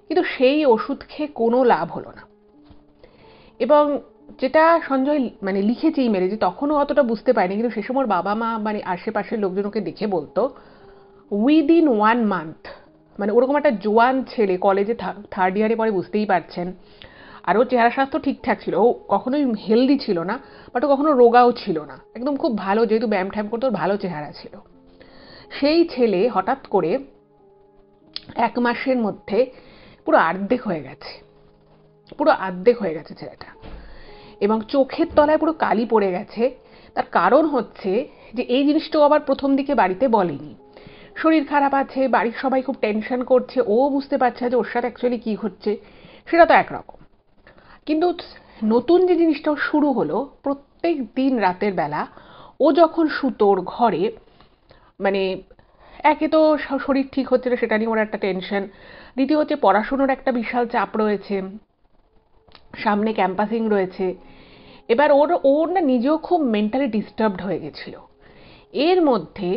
কিন্তু সেই ওষুধ খেয়ে কোনো লাভ হলো না। এবং যেটা সঞ্জয় মানে লিখেছে ইমেলে, যে তখনও অতটা বুঝতে পারেনি, কিন্তু সে সময় ওর বাবা মা মানে আশেপাশের লোকজন ওকে দেখে বলতো উইদিন 1 মান্থ, মানে ওরকম একটা জোয়ান ছেলে কলেজে থার্ড ইয়ারে পরে, বুঝতেই পারছেন। আর ওর চেহারা স্বাস্থ্য ঠিকঠাক ছিল, ও কখনোই হেলদি ছিল না, বাট ও কখনো রোগাও ছিল না, একদম খুব ভালো, যেহেতু ব্যায়াম ট্যায়াম করতো ওর ভালো চেহারা ছিল। সেই ছেলে হঠাৎ করে 1 মাসের মধ্যে পুরো অর্ধেক হয়ে গেছে, পুরো অর্ধেক হয়ে গেছে ছেলেটা, এবং চোখের তলায় পুরো কালি পড়ে গেছে। তার কারণ হচ্ছে যে এই জিনিসটাও আবার প্রথম দিকে বাড়িতে বলেনি। শরীর খারাপ আছে, বাড়ির সবাই খুব টেনশন করছে, ও বুঝতে পারছে যে ওর সাথে অ্যাকচুয়ালি কী হচ্ছে, সেটা তো একরকম। কিন্তু নতুন যে জিনিসটা শুরু হলো, প্রত্যেক দিন রাতের বেলা ও যখন শুতো ওর ঘরে, মানে একে তো শরীর ঠিক হচ্ছে না, সেটা নিয়ে ওর একটা টেনশন। দ্বিতীয় হচ্ছে পড়াশুনোর একটা বিশাল চাপ রয়েছে, সামনে ক্যাম্পাসিং রয়েছে। এবার ওর ওর না নিজেও খুব মেন্টালি ডিস্টার্বড হয়ে গেছিল। এর মধ্যে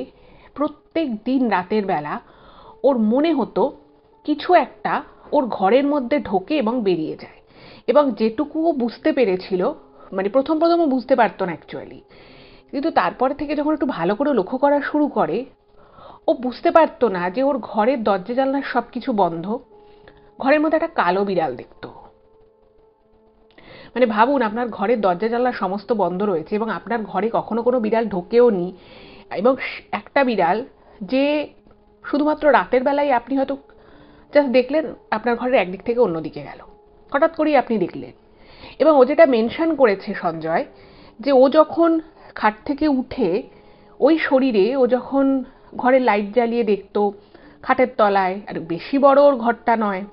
প্রত্যেক দিন রাতের বেলা ওর মনে হতো কিছু একটা ওর ঘরের মধ্যে ঢোকে এবং বেরিয়ে যায়। এবং যেটুকু ও বুঝতে পেরেছিল, মানে প্রথম প্রথম ও বুঝতে পারতো না অ্যাকচুয়ালি, কিন্তু তারপরে থেকে যখন একটু ভালো করে লক্ষ্য করা শুরু করে, ও বুঝতে পারতো না যে ওর ঘরের দরজা জানলার সব কিছু বন্ধ, ঘরের মধ্যে একটা কালো বিড়াল দেখতো। মানে ভাবুন, আপনার ঘরের দরজা জানলা সমস্ত বন্ধ রয়েছে এবং আপনার ঘরে কখনো কোনো বিড়াল ঢোকেও নি, এবং একটা বিড়াল যে শুধুমাত্র রাতের বেলায় আপনি হয়তো জাস্ট দেখলেন আপনার ঘরের একদিক থেকে অন্যদিকে গেল, হঠাৎ করেই আপনি দেখলেন। এবং ও যেটা মেনশন করেছে সঞ্জয়, যে ও যখন খাট থেকে উঠে ওই শরীরে ও যখন ঘরের লাইট জ্বালিয়ে দেখতো খাটের তলায়, আর বেশি বড় ওর ঘরটা নয়,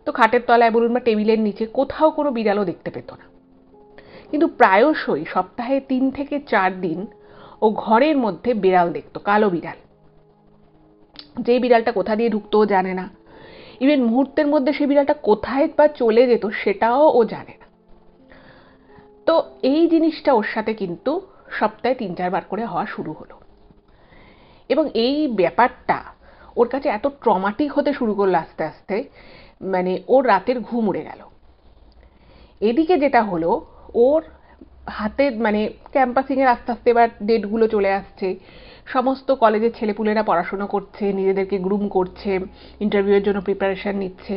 তো খাটের তলায় বলুন বা টেবিলের নিচে কোথাও কোনো বিড়ালও দেখতে পেত না। কিন্তু প্রায়শই সপ্তাহে 3 থেকে 4 দিন ও ঘরের মধ্যে বিড়াল দেখতো, কালো বিড়াল। যে বিড়ালটা কোথা দিয়ে ঢুকতো ও জানে না, ইভেন মুহূর্তের মধ্যে সেই বিড়ালটা কোথায় বা চলে যেত সেটাও ও জানে না। তো এই জিনিসটা ওর সাথে কিন্তু সপ্তাহে 3-4 বার করে হওয়া শুরু হলো, এবং এই ব্যাপারটা ওর কাছে এত ট্রমাটিক হতে শুরু করলো আস্তে আস্তে, মানে ওর রাতের ঘুম উড়ে গেল। এদিকে যেটা হলো, ওর হাতে মানে ক্যাম্পাসিংয়ের আস্তে আস্তে এবার ডেটগুলো চলে আসছে, সমস্ত কলেজের ছেলেপুলেরা পড়াশুনো করছে, নিজেদেরকে গ্রুম করছে, ইন্টারভিউয়ের জন্য প্রিপারেশন নিচ্ছে,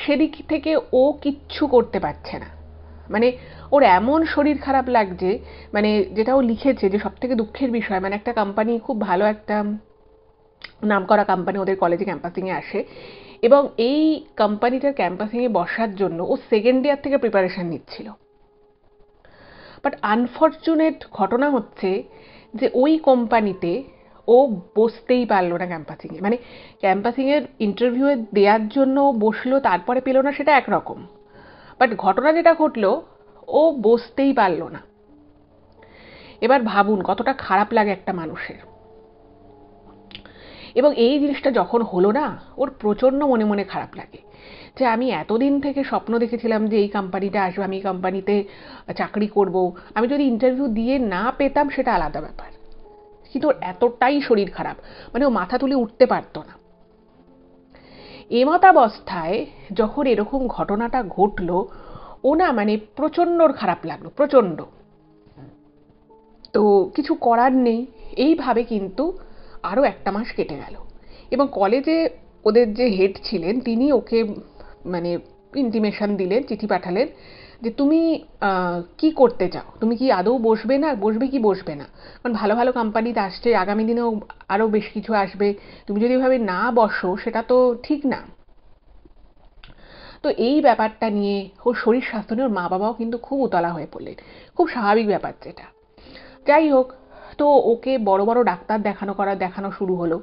সেদিক থেকে ও কিচ্ছু করতে পারছে না। মানে ওর এমন শরীর খারাপ লাগছে, মানে যেটা ও লিখেছে যে সব থেকে দুঃখের বিষয়, মানে একটা কোম্পানি, খুব ভালো একটা নামকরা কোম্পানি ওদের কলেজে ক্যাম্পাসিংয়ে আসে, এবং এই কোম্পানিটার ক্যাম্পাসিংয়ে বসার জন্য ও সেকেন্ড ইয়ার থেকে প্রিপারেশন নিচ্ছিল। বাট আনফর্চুনেট ঘটনা হচ্ছে যে ওই কোম্পানিতে ও বসতেই পারলো না ক্যাম্পাসিংয়ে। মানে ক্যাম্পাসিংয়ের ইন্টারভিউ দেওয়ার জন্য বসলো, তারপরে পেলো না, সেটা একরকম, বাট ঘটনা যেটা ঘটলো, ও বসতেই পারলো না। এবার ভাবুন কতটা খারাপ লাগে একটা মানুষের। এবং এই জিনিসটা যখন হলো না, ওর প্রচণ্ড মনে মনে খারাপ লাগে যে আমি এতদিন থেকে স্বপ্ন দেখেছিলাম যে এই কোম্পানিটা আসবে, আমি এই কোম্পানিতে চাকরি করব, আমি যদি ইন্টারভিউ দিয়ে না পেতাম সেটা আলাদা ব্যাপার, কিন্তু ওর এতটাই শরীর খারাপ, মানে ও মাথা তুলে উঠতে পারতো না। এমতাবস্থায় যখন এরকম ঘটনাটা ঘটলো, ও না মানে প্রচণ্ড খারাপ লাগলো, প্রচণ্ড। তো কিছু করার নেই, এইভাবে কিন্তু আরও একটা মাস কেটে গেল, এবং কলেজে ওদের যে হেড ছিলেন তিনি ওকে মানে ইন্টিমেশন দিলেন, চিঠি পাঠালেন যে তুমি কি করতে চাও, তুমি কি আদৌ বসবে না, বসবে কি বসবে না, কারণ ভালো ভালো কোম্পানিতে আসছে, আগামী দিনেও আরও বেশ কিছু আসবে, তুমি যদি এভাবে না বসো সেটা তো ঠিক না। তো এই ব্যাপারটা নিয়ে ওর শরীর স্বাস্থ্য নিয়ে ওর মা বাবাও কিন্তু খুব উতলা হয়ে পড়লেন, খুব স্বাভাবিক ব্যাপার যেটা। যাই হোক, তো ওকে বড় বড় ডাক্তার দেখানো শুরু হলো।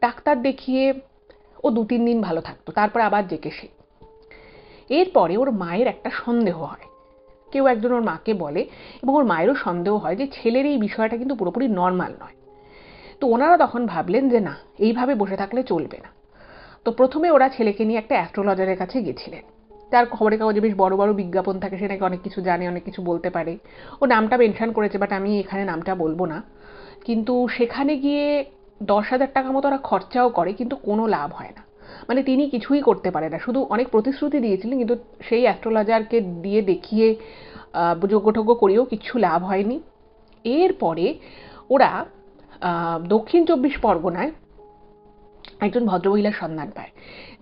ডাক্তার দেখিয়ে ও 2-3 দিন ভালো থাকতো, তারপর আবার যেকে সে। এরপরে ওর মায়ের একটা সন্দেহ হয়, কেউ একজন ওর মাকে বলে, এবং ওর মায়েরও সন্দেহ হয় যে ছেলের এই বিষয়টা কিন্তু পুরোপুরি নর্মাল নয়। তো ওনারা তখন ভাবলেন যে না, এইভাবে বসে থাকলে চলবে না। তো প্রথমে ওরা ছেলেকে নিয়ে একটা অ্যাস্ট্রোলজারের কাছে গেছিলেন, তার খবরের কাগজে বেশ বড় বড় বিজ্ঞাপন থাকে, সে নাকি অনেক কিছু জানে, অনেক কিছু বলতে পারে। ও নামটা মেনশন করেছে, বাট আমি এখানে নামটা বলবো না। কিন্তু সেখানে গিয়ে 10,000 টাকা মতো ওরা খরচাও করে, কিন্তু কোনো লাভ হয় না। মানে তিনি কিছুই করতে পারে না, শুধু অনেক প্রতিশ্রুতি দিয়েছিলেন, কিন্তু সেই অ্যাস্ট্রোলজারকে দিয়ে দেখিয়ে যোগ্যটোগ্য করেও কিছু লাভ হয়নি। এরপরে ওরা দক্ষিণ 24 পরগনায় একজন ভদ্রমহিলার সন্ধান পায়,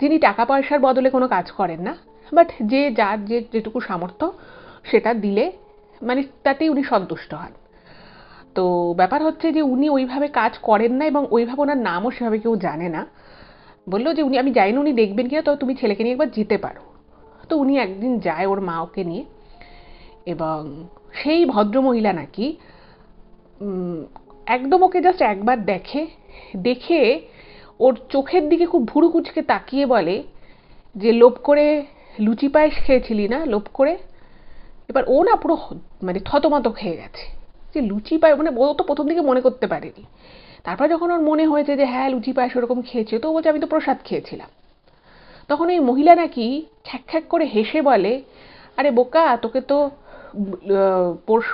যিনি টাকা পয়সার বদলে কোনো কাজ করেন না, বাট যার যেটুকু সামর্থ্য সেটা দিলে মানে তাতেই উনি সন্তুষ্ট হন। তো ব্যাপার হচ্ছে যে উনি ওইভাবে কাজ করেন না, এবং ওইভাবে ওনার নামও সেভাবে কেউ জানে না। বললো যে আমি জানি না উনি দেখবেন কিনা, তো তুমি ছেলেকে নিয়ে একবার যেতে পারো। তো উনি একদিন যায় ওর মা ওকে নিয়ে, এবং সেই ভদ্রমহিলা নাকি একদম ওকে জাস্ট একবার দেখে ওর চোখের দিকে খুব ভুরু কুচকে তাকিয়ে বলে যে লোভ করে লুচি পায়েস খেয়েছিলি না, লোভ করে। এবার ও না পুরো মানে থতমত খেয়ে গেছে যে লুচি পায়েস, মানে ও তো প্রথম দিকে মনে করতে পারেনি। তারপর যখন ওর মনে হয়েছে যে হ্যাঁ লুচি পায়েস ওরকম খেয়েছে, তো বলছে আমি তো প্রসাদ খেয়েছিলাম। তখন এই মহিলা নাকি খ্যাক খ্যাক করে হেসে বলে, আরে বোকা, তোকে তো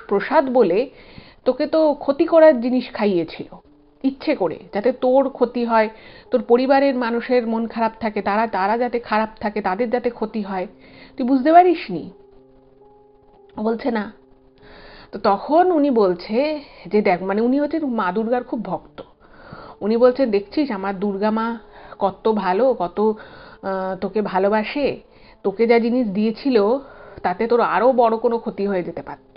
প্রসাদ বলে তোকে তো ক্ষতি করার জিনিস খাইয়েছিল ইচ্ছে করে, যাতে তোর ক্ষতি হয়, তোর পরিবারের মানুষের মন খারাপ থাকে, তারা যাতে খারাপ থাকে, তাদের যাতে ক্ষতি হয়, তুই বুঝতে পারিসনি। বলছে না। তো তখন উনি বলছে যে দেখ, মানে উনি হচ্ছে মা দুর্গার খুব ভক্ত। উনি বলছে দেখছিস আমার দুর্গা মা কত ভালো, কত তোকে ভালোবাসে, তোকে যা জিনিস দিয়েছিল তাতে তোর আরও বড় কোনো ক্ষতি হয়ে যেতে পারত,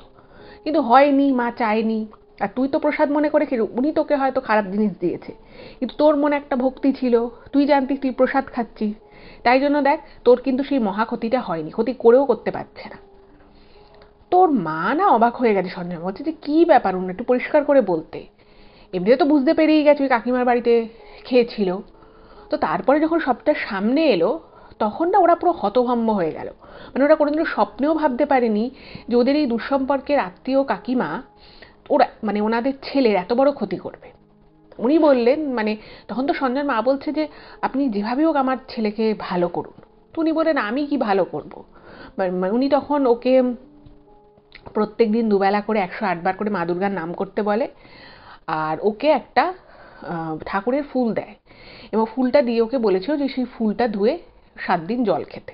কিন্তু হয়নি, মা চায়নি। আর তুই তো প্রসাদ মনে করে খেলি, উনি তোকে হয়তো খারাপ জিনিস দিয়েছে, কিন্তু তোর মনে একটা ভক্তি ছিল, তুই জানতিস তুই প্রসাদ খাচ্ছিস, তাই জন্য দেখ তোর কিন্তু সেই মহা ক্ষতিটা হয়নি, ক্ষতি করেও করতে পারছে না। তোর মা না অবাক হয়ে গেছে, সঞ্জয় বলছে যে কি ব্যাপার, উনি একটু পরিষ্কার করে বলতে। এমনিতে তো বুঝতে পেরেই গেছে ওই কাকিমার বাড়িতে খেয়েছিল। তো তারপরে যখন সবটা সামনে এলো, তখন না ওরা পুরো হতভম্ব হয়ে গেল। মানে ওরা কোনোদিনও স্বপ্নেও ভাবতে পারেনি যে ওদের এই দুঃসম্পর্কের আত্মীয় কাকিমা ওরা মানে ওনাদের ছেলের এত বড় ক্ষতি করবে। উনি বললেন, মানে তখন তো সঞ্জয়ের মা বলছে যে আপনি যেভাবে হোক আমার ছেলেকে ভালো করুন। তো উনি বললেন আমি কি ভালো করব। উনি তখন ওকে প্রত্যেক দিন দুবেলা করে 108 বার করে মা দুর্গার নাম করতে বলে, আর ওকে একটা ঠাকুরের ফুল দেয়, এবং ফুলটা দিয়ে ওকে বলেছিল যে সেই ফুলটা ধুয়ে 7 দিন জল খেতে।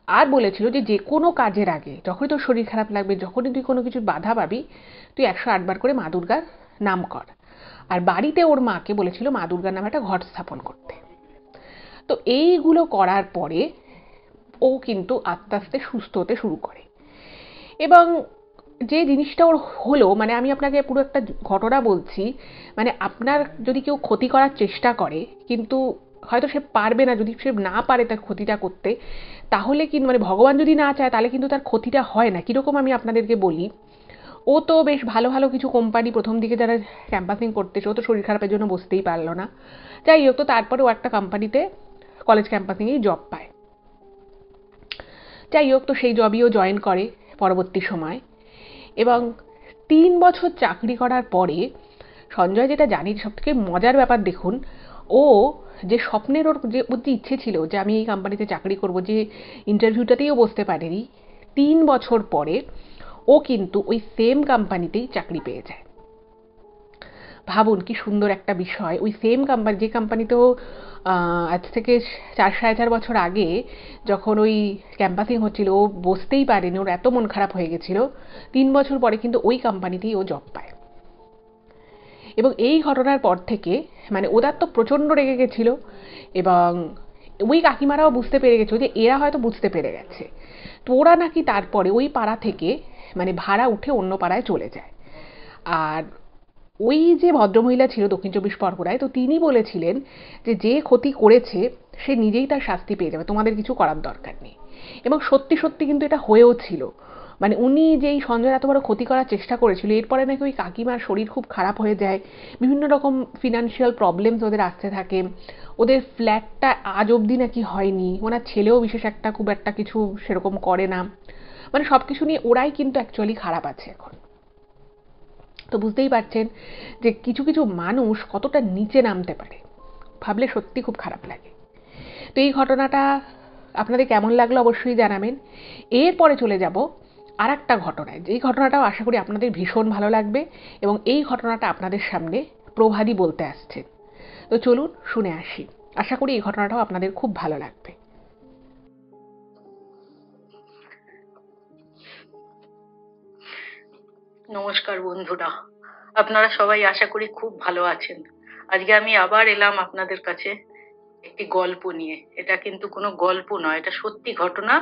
আর বলেছিল যে যে কোনো কাজের আগে যখনই তোর শরীর খারাপ লাগবে, যখনই তুই কোনো কিছুর বাধা পাবি, তুই 108 বার করে মা দুর্গার নাম কর। আর বাড়িতে ওর মাকে বলেছিল মা দুর্গার নামে একটা ঘট স্থাপন করতে। তো এইগুলো করার পরে ও কিন্তু আস্তে আস্তে সুস্থ হতে শুরু করে। এবং যে জিনিসটা ওর হলো, মানে আমি আপনাকে পুরো একটা ঘটনা বলছি, মানে আপনার যদি কেউ ক্ষতি করার চেষ্টা করে কিন্তু হয়তো সে পারবে না, যদি সে না পারে তার ক্ষতিটা করতে, তাহলে কিন্তু মানে ভগবান যদি না চায় তাহলে কিন্তু তার ক্ষতিটা হয় না। কীরকম আমি আপনাদেরকে বলি, ও তো বেশ ভালো ভালো কিছু কোম্পানি প্রথম দিকে যারা ক্যাম্পাসিং করতেছে, ও তো শরীর খারাপের জন্য বসতেই পারলো না, যাই হোক, তো তারপরে ও একটা কোম্পানিতে কলেজ ক্যাম্পাসিংয়েই জব পায়। যাই হোক, তো সেই জবই ও জয়েন করে পরবর্তী সময়। এবং 3 বছর চাকরি করার পরে সঞ্জয় যেটা জানি, সবথেকে মজার ব্যাপার দেখুন, ও যে স্বপ্নের ওর যে ইচ্ছে ছিল যে আমি এই কোম্পানিতে চাকরি করব, যে ইন্টারভিউটাতেই ও বসতে পারেনি, 3 বছর পরে ও কিন্তু ওই সেম কোম্পানিতেই চাকরি পেয়ে যায়। ভাবুন কি সুন্দর একটা বিষয়। ওই সেম কোম্পানি, যে কোম্পানিতেও আজ থেকে 4-4.5 বছর আগে যখন ওই ক্যাম্পাসিং হচ্ছিল ও বসতেই পারেনি, ওর এত মন খারাপ হয়ে গেছিল, 3 বছর পরে কিন্তু ওই কোম্পানিতেই ও জব পায়। এবং এই ঘটনার পর থেকে মানে ওদের তো প্রচণ্ড রেগে গেছিল, এবং ওই কাকিমারাও বুঝতে পেরে গেছিল যে এরা হয়তো বুঝতে পেরে গেছে। তো ওরা নাকি তারপরে ওই পাড়া থেকে মানে ভাড়া উঠে অন্য পাড়ায় চলে যায়। আর ওই যে ভদ্রমহিলা ছিল দক্ষিণ চব্বিশ পরগনায়, তো তিনি বলেছিলেন যে যে ক্ষতি করেছে সে নিজেই তার শাস্তি পেয়ে যাবে, তোমাদের কিছু করার দরকার নেই। এবং সত্যি সত্যি কিন্তু এটা হয়েও ছিল। মানে উনি যেই সঞ্জয় এত বড় ক্ষতি করার চেষ্টা করেছিল, এরপরে নাকি ওই কাকিমার শরীর খুব খারাপ হয়ে যায়, বিভিন্ন রকম ফিনান্সিয়াল প্রবলেমস ওদের আসতে থাকে, ওদের ফ্ল্যাটটা আজ অবধি নাকি হয়নি, ওনার ছেলেও বিশেষ একটা খুব একটা কিছু সেরকম করে না, মানে সব কিছু নিয়ে ওরাই কিন্তু অ্যাকচুয়ালি খারাপ আছে এখন। তো বুঝতেই পারছেন যে কিছু কিছু মানুষ কতটা নিচে নামতে পারে, ভাবলে সত্যি খুব খারাপ লাগে। তো এই ঘটনাটা আপনাদের কেমন লাগলো অবশ্যই জানাবেন। এরপরে চলে যাব আর একটা ঘটনায়, যেই ঘটনাটাও আশা করি আপনাদের ভীষণ ভালো লাগবে, এবং এই ঘটনাটা আপনাদের সামনে প্রভাতী বলতে আসছেন। তো চলুন শুনে আসি, আশা করি এই ঘটনাটাও আপনাদের খুব ভালো লাগবে। নমস্কার বন্ধুরা, আপনারা সবাই আশা করি খুব ভালো আছেন। আজকে আমি আবার এলাম আপনাদের কাছে একটি গল্প নিয়ে। এটা কিন্তু কোনো গল্প নয়, এটা সত্যি ঘটনা।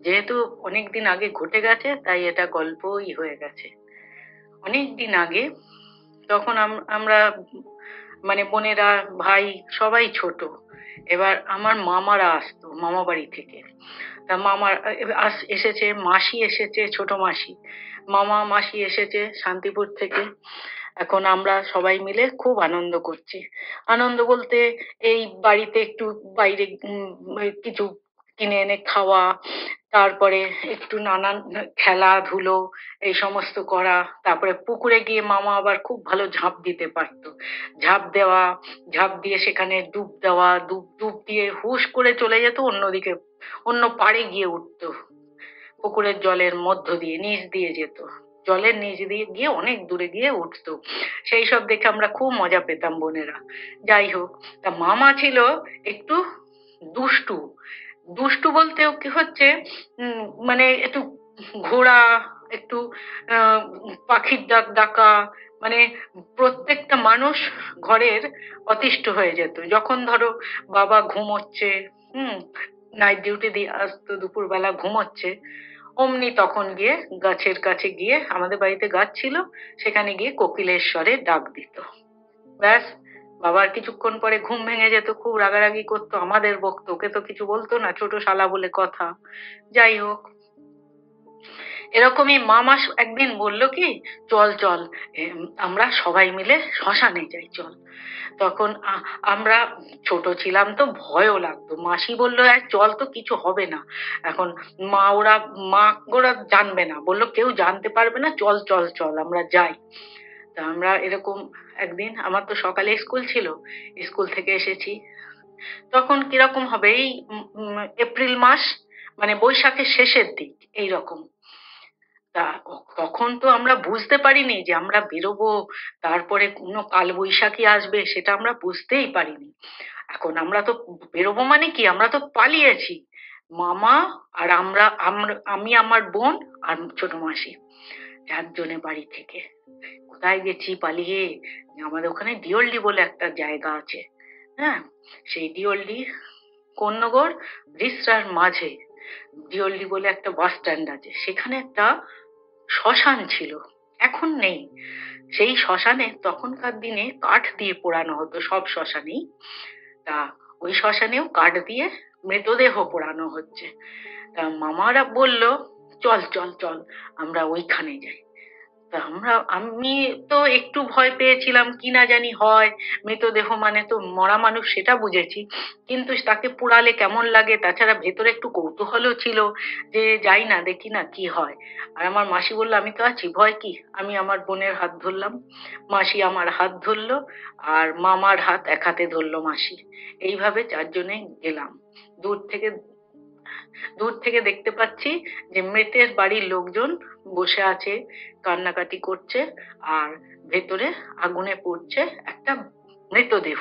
যেহেতু অনেকদিন আগে ঘটে গেছে তাই এটা গল্পই হয়ে গেছে। অনেকদিন আগে, তখন আমরা মানে বোনেরা, ভাই সবাই ছোট। এবার আমার মামারা আসতো মামা বাড়ি থেকে। তা মামার এসেছে, মাসি এসেছে, ছোট মাসি, মামা মাসি এসেছে শান্তিপুর থেকে। এখন আমরা সবাই মিলে খুব আনন্দ করছি। আনন্দ বলতে এই বাড়িতে একটু বাইরে কিছু কিনে এনে খাওয়া, তারপরে একটু নানান খেলাধুলো এই সমস্ত করা। তারপরে পুকুরে গিয়ে মামা আবার খুব ভালো ঝাঁপ দিতে পারতো। ঝাঁপ দেওয়া, ঝাঁপ দিয়ে সেখানে ডুব দেওয়া, ডুব ডুব দিয়ে হুশ করে চলে যেত অন্যদিকে, অন্য পাড়ে গিয়ে উঠতো। পুকুরের জলের মধ্য দিয়ে নিচ দিয়ে যেত, জলের নিচ দিয়ে গিয়ে অনেক দূরে গিয়ে উঠতো। সেই সব দেখে আমরা খুব মজা পেতাম বোনেরা। যাই হোক, তা মামা ছিল একটু দুষ্টু। দুষ্টু বলতেও কি হচ্ছে, মানে একটু ঘোড়া, একটু আহ পাখির ডাক ডাকা, মানে প্রত্যেকটা মানুষ ঘরের অতিষ্ঠ হয়ে যেত। যখন ধরো বাবা ঘুমোচ্ছে, হুম, নাইট ডিউটি দিয়ে আসতো, দুপুরবেলা ঘুমোচ্ছে, অমনি তখন গিয়ে গাছের কাছে গিয়ে, আমাদের বাড়িতে গাছ ছিল, সেখানে গিয়ে কোকিলের স্বরে ডাক দিত। ব্যাস, বাবার কিছুক্ষণ পরে ঘুম ভেঙে যেত, খুব রাগারাগি করতো, আমাদের বকতো, ওকে তো কিছু বলতো না, ছোট শালা বলে কথা। যাই হোক, এরকমই মামা একদিন বলল কি, চল চল, আমরা সবাই মিলে শ্মশানে যাই, চল। তখন আমরা ছোট ছিলাম তো ভয়ও লাগতো। মাসি বললো চল, তো কিছু হবে না। এখন মা ওরা জানবে না, বললো কেউ জানতে পারবে না, চল চল চল আমরা যাই। তা আমরা এরকম একদিন, আমার তো সকালে স্কুল ছিল, স্কুল থেকে এসেছি, তখন কিরকম হবে, এই এপ্রিল মাস, মানে বৈশাখের শেষের দিক এইরকম। তা তখন তো আমরা বুঝতে পারিনি যে আমরা বেরোবো, তারপরে কোনো কালবৈশাখী আসবে, সেটা আমরা বুঝতেই পারিনি। এখন আমরা তো বেরোবো মানে কি, আমরা তো পালিয়েছি। মামা আর আমি, আমার বোন আর ছোট মাসি, চারজনে বাড়ি থেকে কোথায় গেছি পালিয়ে। আমাদের ওখানে দিওল্লি বলে একটা জায়গা আছে, হ্যাঁ, সেই দিওল্লি কোন্নগর রিসরার মাঝে দিওল্লি বলে একটা বাস স্ট্যান্ড আছে, সেখানে একটা শ্মশান ছিল, এখন নেই। সেই শ্মশানে তখনকার দিনে কাঠ দিয়ে পোড়ানো হতো সব শ্মশানেই। তা ওই শ্মশানেও কাঠ দিয়ে মৃতদেহ পোড়ানো হচ্ছে। তা মামারা বলল, চল চল চল আমরা ওইখানে যাই। তা আমি তো একটু ভয় পেয়েছিলাম, কি না জানি হয়, মৃতদেহ মানে তো মরা মানুষ সেটা বুঝেছি, কিন্তু তাকে পোড়ালে কেমন লাগে, তাছাড়া ভেতরে একটু কৌতূহলও ছিল যে যাই না দেখি না কি হয়। আর আমার মাসি বললো আমি তো আছি, ভয় কি। আমি আমার বোনের হাত ধরলাম, মাসি আমার হাত ধরলো, আর মামার হাত এক হাতে ধরলো মাসি। এইভাবে চারজনে গেলাম। দূর থেকে দূর থেকে দেখতে পাচ্ছি যে মৃতের বাড়ির লোকজন বসে আছে, কান্নাকাটি করছে, আর ভেতরে আগুনে পুড়ছে একটা মৃতদেহ।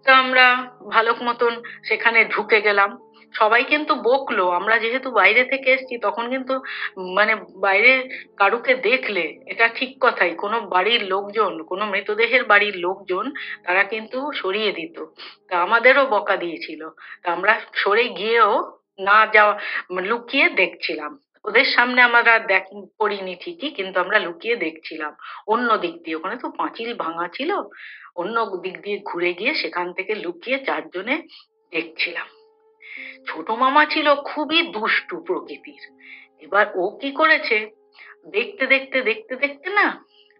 তা আমরা ভালোক মতন সেখানে ঢুকে গেলাম। সবাই কিন্তু বকলো, আমরা যেহেতু বাইরে থেকে এসেছি তখন কিন্তু মানে বাইরে কারুকে দেখলে, এটা ঠিক কথাই, কোনো বাড়ির লোকজন, কোনো মৃতদেহের বাড়ির লোকজন তারা কিন্তু সরিয়ে দিত। তা আমাদেরও বকা দিয়েছিল। তা আমরা সরে গিয়েও না যাওয়া, লুকিয়ে দেখছিলাম। ওদের সামনে আমরা পড়িনি ঠিকই, কিন্তু আমরা লুকিয়ে দেখছিলাম অন্য দিক দিয়ে। ওখানে তো পাঁচিল ভাঙা ছিল, অন্য দিক দিয়ে ঘুরে গিয়ে সেখান থেকে লুকিয়ে চারজনে দেখছিলাম। ছোট মামা ছিল খুবই দুষ্টু প্রকৃতির। এবার ও কি করেছে, দেখতে দেখতে দেখতে দেখতে না,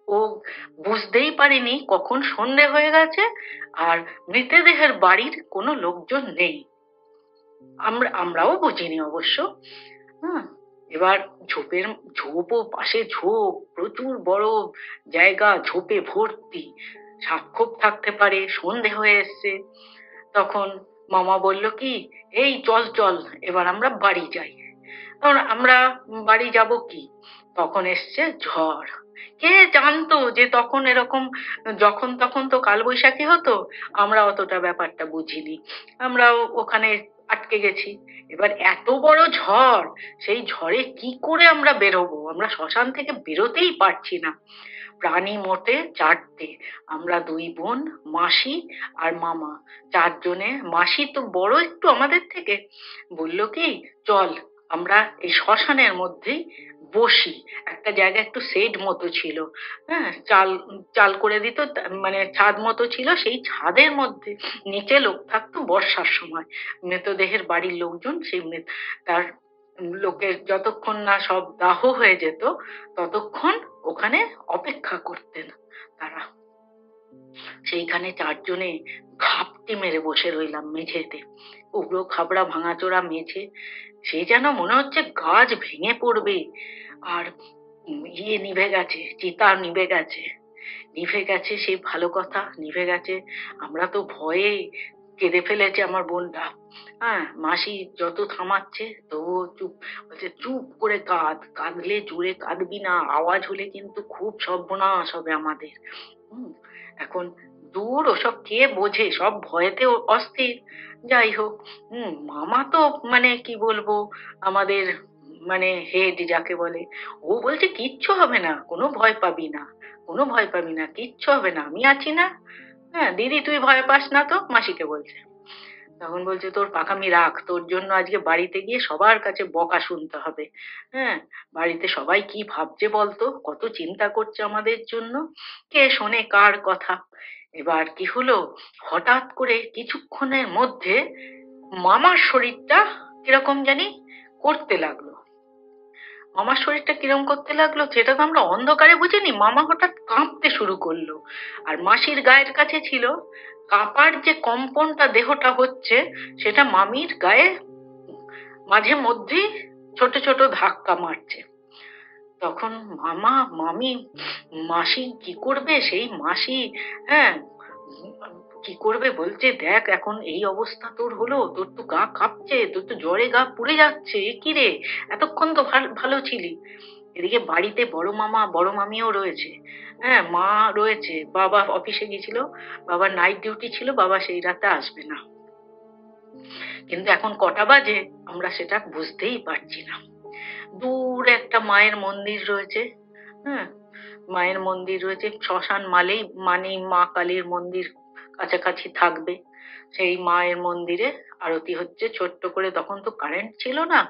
ও বুঝতেই পারেনি কখন সন্ধে হয়ে গেছে আর মৃতদেহের বাড়ির কোনো লোকজন নেই। আমরাও বুঝিনি অবশ্য। হুম। এবার ঝোপ ও পাশে ঝোপ, প্রচুর বড় জায়গা, ঝোপে ভর্তি, সাপখোপ থাকতে পারে, সন্ধে হয়ে এসছে। তখন মামা বলল কি, এই চল চল এবার আমরা বাড়ি যাই। তখন আমরা বাড়ি যাব কি, তখন এসছে ঝড়। কে জানতো যে তখন এরকম, যখন তখন তো কালবৈশাখী হতো, আমরা অতটা ব্যাপারটা বুঝিনি। আমরাও ওখানে আটকে গেছি। এবার এত বড় ঝড়, সেই ঝড়ে কি করে আমরা বেরোবো, আমরা শ্মশান থেকে বেরোতেই পারছি না। প্রাণী মোটে চারটে, আমরা দুই বোন, মাসি আর মামা, চারজনে। মাসি তো বড় একটু আমাদের থেকে, বলল কি, চল আমরা এই শ্মশানের মধ্যেই বসি। একটা জায়গা একটু শেড মতো ছিল, হ্যাঁ, চাল চাল করে দিত, মানে ছাদ মতো ছিল, সেই ছাদের মধ্যে নিচে লোক থাকতো বর্ষার সময়। মৃতদেহের বাড়ির লোকজন তার লোকের যতক্ষণ না সব দাহ হয়ে যেত ততক্ষণ ওখানে অপেক্ষা করতেন তারা। সেইখানে চারজনে ঘাপটি মেরে বসে রইলাম মেঝেতে, উবড়ো খাবড়া ভাঙাচোরা মেঝে। সে যেন মনে হচ্ছে গাছ ভেঙে পড়বে। আর নিভে গেছে, চিতা নিভে গেছে। নিভে গেছে সে ভালো কথা, নিভে গেছে। আমরা তো ভয়ে কেঁদে ফেলেছে আমার বোনটা। হ্যাঁ, মাসি যত থামাচ্ছে তবুও চুপ, বলছে চুপ করে কাঁদ, কাঁদলে জোরে কাঁদবি না, আওয়াজ হলে কিন্তু খুব সর্বনাশ হবে আমাদের। হুম। এখন দূর ওসব কে বোঝে, সব ভয়েতে অস্থির। যাই হোক, মামা তো মানে কি বলবো, আমাদের মানে হেড যাকে বলে, ও বলছে কিচ্ছু হবে না, কোনো ভয় পাবি না, কোনো ভয় পাবি না, কিচ্ছু হবে না, আমি আছি না। হ্যাঁ দিদি তুই ভয় পাস না তো, মাসিকে বলছে। তখন বলছে তোর পাকামি রাখ, তোর জন্য আজকে বাড়িতে গিয়ে সবার কাছে বকা শুনতে হবে। হ্যাঁ, বাড়িতে সবাই কি ভাবছে বলতো, কত চিন্তা করছে আমাদের জন্য, কে শোনে কার কথা। এবার কি হলো, হঠাৎ করে কিছুক্ষণের মধ্যে মামার শরীরটা কিরকম জানি করতে লাগলো। মামার শরীরটা কিরম করতে লাগলো সেটা তো আমরা অন্ধকারে বুঝিনি। মামা হঠাৎ কাঁপতে শুরু করলো, আর মাসির গায়ের কাছে ছিল। কাঁপার যে কম্পনটা দেহটা হচ্ছে, সেটা মামির গায়ে মাঝে মধ্যেই ছোট ছোট ধাক্কা মারছে। তখন মামা, মামি, মাসি কি করবে, সেই মাসি, হ্যাঁ, কি করবে বলছে, দেখ এখন এই অবস্থা তোর হলো, তোর তো গা কাঁপছে, তোর তো জ্বরে গা পুড়ে যাচ্ছে, এ কি রে, এতক্ষণ তো ভালো ছিলি। এদিকে বাড়িতে বড় মামা বড় মামিও রয়েছে, হ্যাঁ, মা রয়েছে, বাবা অফিসে গেছিল, বাবার নাইট ডিউটি ছিল, বাবা সেই রাতে আসবে না। কিন্তু এখন কটা বাজে আমরা সেটা বুঝতেই পারছি না। দূরে একটা মায়ের মন্দির রয়েছে, হ্যাঁ, মায়ের মন্দির রয়েছে। শ্মশান মানেই মা কালীর মন্দির কাছাকাছি থাকবে। সেই মায়ের মন্দিরে আরতি হচ্ছে ছোট্ট করে। তখন তো কারেন্ট ছিল না,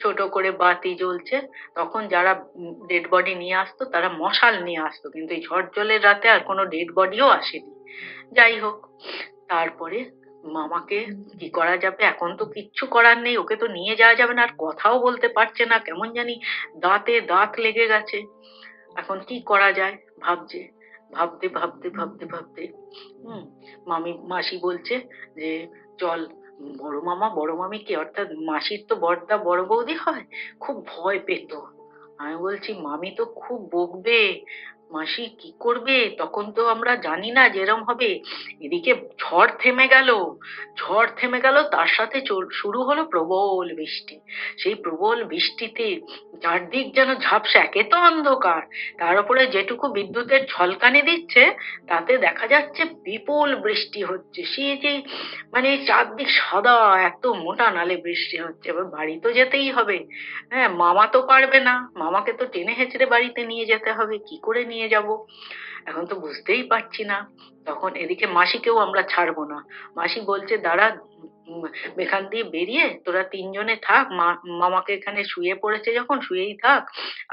ছোট করে বাতি জ্বলছে। তখন যারা ডেড বডি নিয়ে আসতো তারা মশাল নিয়ে আসতো, কিন্তু এই ঝড় জলের রাতে আর কোনো ডেড বডিও আসেনি। যাই হোক, তারপরে মামাকে কি করা যাবে, এখন তো কিচ্ছু করার নেই, ওকে তো নিয়ে যাওয়া যাবে না, আর কথাও বলতে পারছে না, কেমন জানি দাঁতে দাঁত লেগে গেছে। এখন কি করা যায় ভাবছে, ভাবতে হুম মাসি বলছে যে চল, বড় মামা বড় মামিকে, অর্থাৎ মাসির তো বড়দা বড় বৌদি হয়, খুব ভয় পেত। আমি বলছি মামি তো খুব বকবে, মাসি কি করবে, তখন তো আমরা জানি না যেরম হবে। এদিকে ঝড় থেমে গেল, তার সাথে শুরু হলো প্রবল বৃষ্টি। সেই প্রবল বৃষ্টিতে চারদিক যেন ঝাপসা, একে তো অন্ধকার, তার উপরে যেটুকু বিদ্যুতের ঝলকানি দিচ্ছে তাতে দেখা যাচ্ছে বিপুল বৃষ্টি হচ্ছে। সে যে মানে চারদিক সাদা, এত মোটা নালে বৃষ্টি হচ্ছে। এবার বাড়ি তো যেতেই হবে। হ্যাঁ, মামা তো পারবে না, মামাকে তো টেনে হেঁচড়ে বাড়িতে নিয়ে যেতে হবে, কি করে নিয়ে যাব এখন তো বুঝতেই পারছি না। তখন এদিকে মাসিকেও আমরা ছাড়বো না। মাসি বলছে দাঁড়া, উম, এখান দিয়ে বেরিয়ে তোরা তিনজনে থাক, মামাকে এখানে শুয়ে পড়েছে যখন শুয়েই থাক,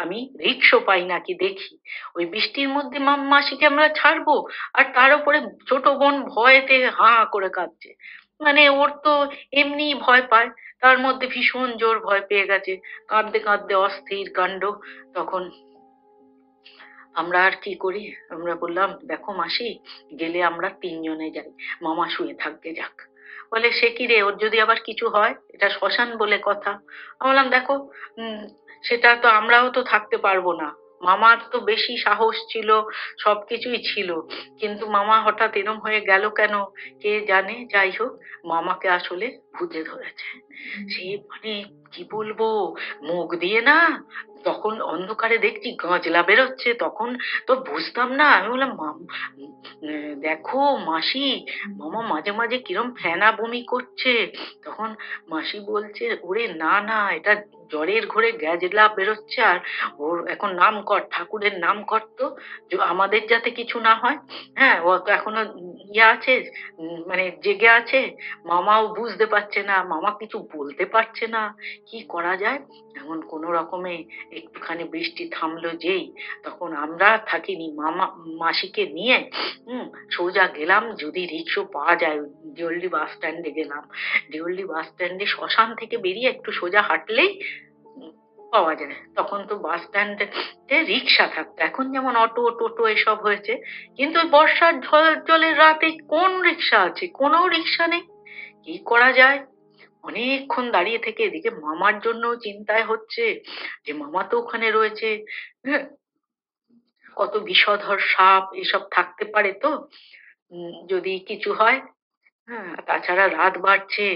আমি রিক্সো পাই নাকি দেখি। ওই বৃষ্টির মধ্যে মাসিকে আমরা ছাড়বো, আর তার উপরে ছোট বোন ভয়েতে হাঁ করে কাঁদছে। মানে ওর তো এমনি ভয় পায়, তার মধ্যে ভীষণ জোর ভয় পেয়ে গেছে, কাঁদতে কাঁদতে অস্থির কাণ্ড। তখন আমরা আর কি করি, আমরা বললাম দেখো মাসি, গেলে আমরা তিনজনে যাই, মামা শুয়ে থাকবে যাক। বলে সে কি রে, ওর যদি আবার কিছু হয়, এটা শ্মশান বলে কথা। আমি বললাম দেখো, উম, সেটা তো আমরাও তো থাকতে পারবো না। মামার তো বেশি সাহস ছিল, সবকিছুই ছিল, কিন্তু মামা হঠাৎ এরম হয়ে গেল কেন কে জানে। যাই হোক, মামাকে আসলে ভূতে ধরেছে। সে মানে কি বলবো, মুখ দিয়ে না, তখন অন্ধকারে দেখছি গাঁজলা বেরোচ্ছে, তখন তো বুঝতাম না। আমি বললাম দেখো মাসি, মামা মাঝে মাঝে কিরম ফেনা বমি করছে। তখন মাসি বলছে ওরে না না, এটা জ্বরের ঘোরে গ্যাজলা বেরোচ্ছে, আর ওর এখন নাম কর, ঠাকুরের নাম কর তো, যে আমাদের যাতে কিছু না হয়। হ্যাঁ, ও তো এখনো ইয়ে আছে, মানে জেগে আছে। মামাও বুঝতে পারছে না, মামা কিছু বলতে পারছে না, কি করা যায়। এমন কোনো রকমে একটুখানি বৃষ্টি থামলো যেই, তখন আমরা থাকিনি, মাসিকে নিয়ে সোজা গেলাম, যদি রিক্সা পাওয়া যায়। ডিওলডি বাস স্ট্যান্ডে গেলাম। ডিওলডি বাস স্ট্যান্ডে শ্মশান থেকে বেরিয়ে একটু সোজা হাঁটলেই পাওয়া যায়। তখন তো বাস স্ট্যান্ডে রিক্সা থাকতো, এখন যেমন অটো টোটো এসব হয়েছে, কিন্তু ওই বর্ষার জলের রাতে কোন রিক্সা আছে, কোনো রিক্সা নেই। কি করা যায়। অনেকক্ষণ দাঁড়িয়ে থেকে এদিকে মামার জন্য চিন্তায় হচ্ছে, যে মামা তো ওখানে রয়েছে। হ্যাঁ, কত বিষধর সাপ এসব থাকতে পারে তো, যদি কিছু হয়। হ্যাঁ, তাছাড়া রাত বাড়ছে।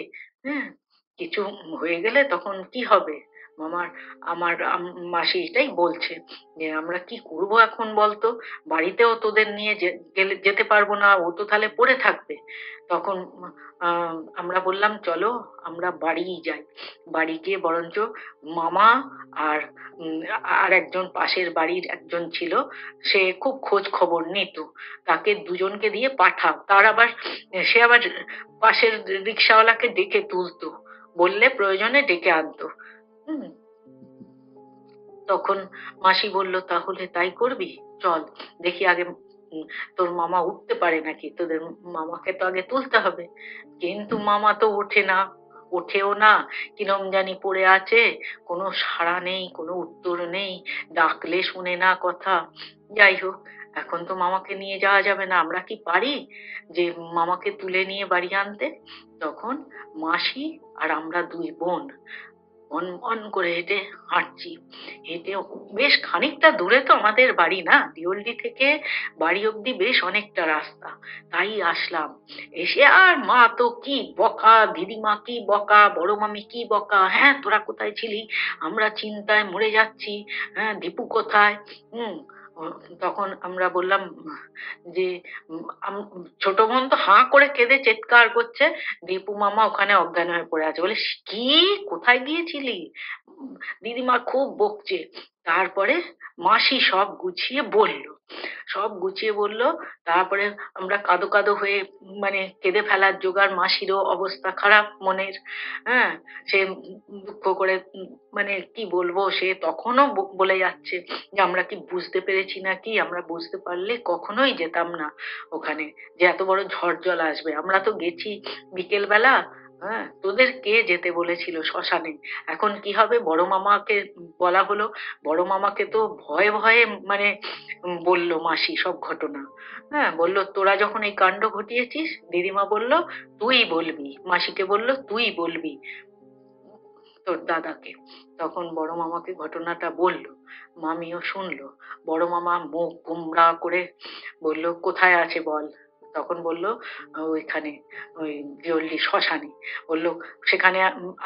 হ্যাঁ, কিছু হয়ে গেলে তখন কি হবে। মামার মাসি এটাই বলছে যে আমরা কি করব এখন বলতো, বাড়িতেও তোদের নিয়ে যেতে পারবো না, ও তো তাহলে পড়ে থাকবে। তখন আমরা বললাম চলো আমরা বাড়িই যাই। বাড়ি গিয়ে বরঞ্চ মামা আর আর একজন পাশের বাড়ির একজন ছিল, সে খুব খোঁজ খবর নিত, তাকে দুজনকে দিয়ে পাঠাও। সে আবার পাশের রিক্সাওয়ালাকে ডেকে তুলতো, বললে প্রয়োজনে ডেকে আনতো। হুম তখন মাসি বলল তাহলে তাই করবি, চল দেখি আগে তোর মামা উঠতে পারে নাকি, তোদের মামাকে তো আগে তুলতে হবে। কিন্তু মামা তো ওঠেও না, কিরম জানি পড়ে আছে, কোনো সাড়া নেই, কোনো উত্তর নেই, ডাকলে শুনে না কথা। যাই হোক, এখন তো মামাকে নিয়ে যাওয়া যাবে না, আমরা কি পারি যে মামাকে তুলে নিয়ে বাড়ি আনতে। তখন মাসি আর আমরা দুই বোন অন অন করে হেঁটে হাঁটছি। হেঁটে বেশ খানিকটা দূরে তো আমাদের বাড়ি, না দিওল্লি থেকে বাড়ি অব্দি বেশ অনেকটা রাস্তা। তাই আসলাম, এসে আর মা তো কি বকা, দিদিমা কি বকা, বড় মামি কি বকা, হ্যাঁ তোরা কোথায় ছিলি, আমরা চিন্তায় মরে যাচ্ছি, হ্যাঁ দীপু কোথায়। হুম তখন আমরা বললাম যে ছোট বোন তো হাঁ করে কেঁদে চিৎকার করছে, দীপু মামা ওখানে অজ্ঞান হয়ে পড়ে আছে। বলে কি, কোথায় গিয়েছিলি? দিদিমা খুব বকছে। তারপরে মাসি সব গুছিয়ে বললো। তারপরে আমরা কাঁদো কাঁদো হয়ে মানে কেঁদে ফেলার জোগাড়, মাসিরও অবস্থা খারাপ মনের। হ্যাঁ, সে দুঃখ করে মানে কি বলবো, সে তখনও বলে যাচ্ছে যে আমরা কি বুঝতে পেরেছি নাকি, আমরা বুঝতে পারলে কখনোই যেতাম না ওখানে, যে এত বড় ঝড় জল আসবে। আমরা তো গেছি বিকেল বেলা। হ্যাঁ, তোদের কে যেতে বলেছিল শ্মশানে? এখন কি হবে? বড় মামাকে বলা হলো। বড় মামাকে তো ভয়ে ভয়ে মানে বলল মাসি সব ঘটনা। হ্যাঁ, বলল তোরা যখন এই কাণ্ড ঘটিয়েছিস, দিদিমা বলল তুই বলবি, মাসিকে বলল তুই বলবি তোর দাদাকে। তখন বড় মামাকে ঘটনাটা বলল, মামিও শুনলো। বড় মামা মুখ গোমড়া করে বলল কোথায় আছে বল। তখন বলল ওইখানে, ওই দিওল্লি শ্মশানে। বলল সেখানে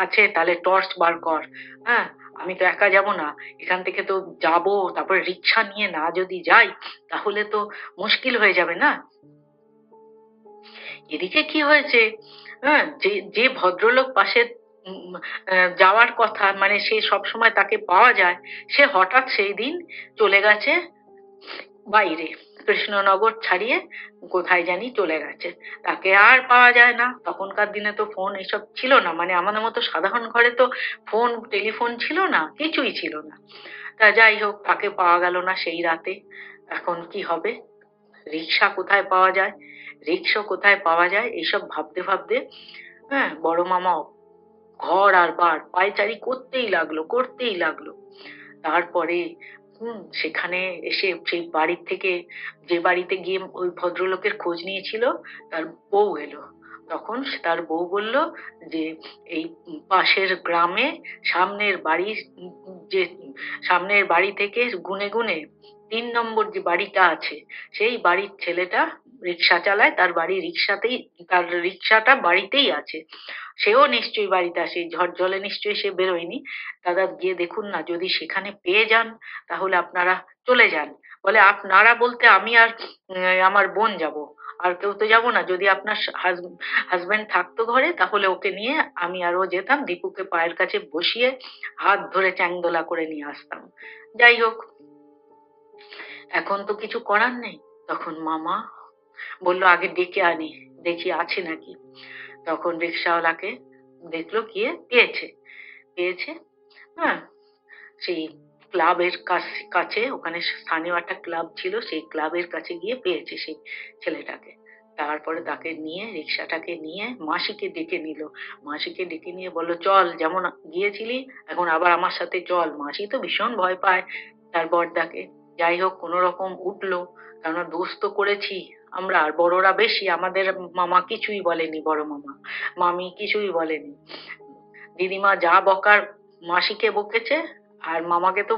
আছে, তাহলে টর্চ বার কর। হ্যাঁ, আমি তো একা যাব না, এখান থেকে তো যাব, তারপরে রিক্সা নিয়ে না যদি যাই তাহলে তো মুশকিল হয়ে যাবে না। এদিকে কি হয়েছে, হ্যাঁ, যে যে ভদ্রলোক পাশে উম, যাওয়ার কথা, মানে সে সবসময় তাকে পাওয়া যায়, সে হঠাৎ সেই দিন চলে গেছে বাইরে, কৃষ্ণনগর ছাড়িয়ে কোথায় জানি চলে গেছে। তাকে আর পাওয়া যায় না। তখনকার দিনে তো ফোন এসব ছিল না, মানে আমাদের মতো সাধারণ ঘরে তো ফোন টেলিফোন ছিল না, কিছুই ছিল না। তা যাই হোক, তাকে পাওয়া গেল না সেই রাতে। এখন কি হবে? রিক্সা কোথায় পাওয়া যায়, রিক্সা কোথায় পাওয়া যায়, এইসব ভাবতে ভাবতে হ্যাঁ, বড় মামা ঘর আর বার পায়চারি করতেই লাগলো। তারপরে সেখানে এসে সেই বাড়ির থেকে, যে বাড়িতে গিয়ে ওই ভদ্রলোকের খোঁজ নিয়েছিল, তার বউ এলো। তখন তার বউ বলল যে এই পাশের গ্রামে সামনের বাড়ি, যে সামনের বাড়ি থেকে গুনে গুনে 3 নম্বর যে বাড়িটা আছে, সেই বাড়ির ছেলেটা রিক্সা চালায়, তার বাড়ি রিক্সাতেই, তার রিক্সাটা বাড়িতেই আছে। সেও নিশ্চয়ই বাড়িতে আসে, ঝড় জলে নিশ্চয়ই সে বেরোয়নি। দাদা গিয়ে দেখুন না, যদি সেখানে পেয়ে যান তাহলে আপনারা চলে যান। বলে আপনারা বলতে আমি আর আমার বোন যাব, আর কেউ তো যাব না। যদি আপনার হাজবেন্ড থাকতো ঘরে তাহলে ওকে নিয়ে আমি আর ও যেতাম, দীপুকে পায়ের কাছে বসিয়ে হাত ধরে চ্যাংদোলা করে নিয়ে আসতাম। যাই হোক, এখন তো কিছু করার নেই। তখন মামা বলল আগে ডেকে আনি, দেখি আছে নাকি। তখন রিক্সাওয়ালাকে দেখলো, গিয়ে পেয়েছে। হ্যাঁ, সেই ক্লাবের কাছে, ওখানে স্থানীয় একটা ক্লাব ছিল, সেই ক্লাবের কাছে গিয়ে পেয়েছে সেই ছেলেটাকে। তারপরে তাকে নিয়ে, রিক্সাটাকে নিয়ে মাসিকে ডেকে নিল। মাসিকে ডেকে নিয়ে বলল চল, যেমন গিয়েছিলি এখন আবার আমার সাথে চল। মাসি তো ভীষণ ভয় পায় তার বড়দাকে। যাই হোক কোনো রকম উঠলো, কেননা দোষ তো করেছি আমরা, আর বড়রা বেশি, আমাদের মামা কিছুই বলেনি, বড় মামা মামি কিছুই বলেনি। দিদিমা যা বকার মাসিকে বকেছে, আর মামাকে তো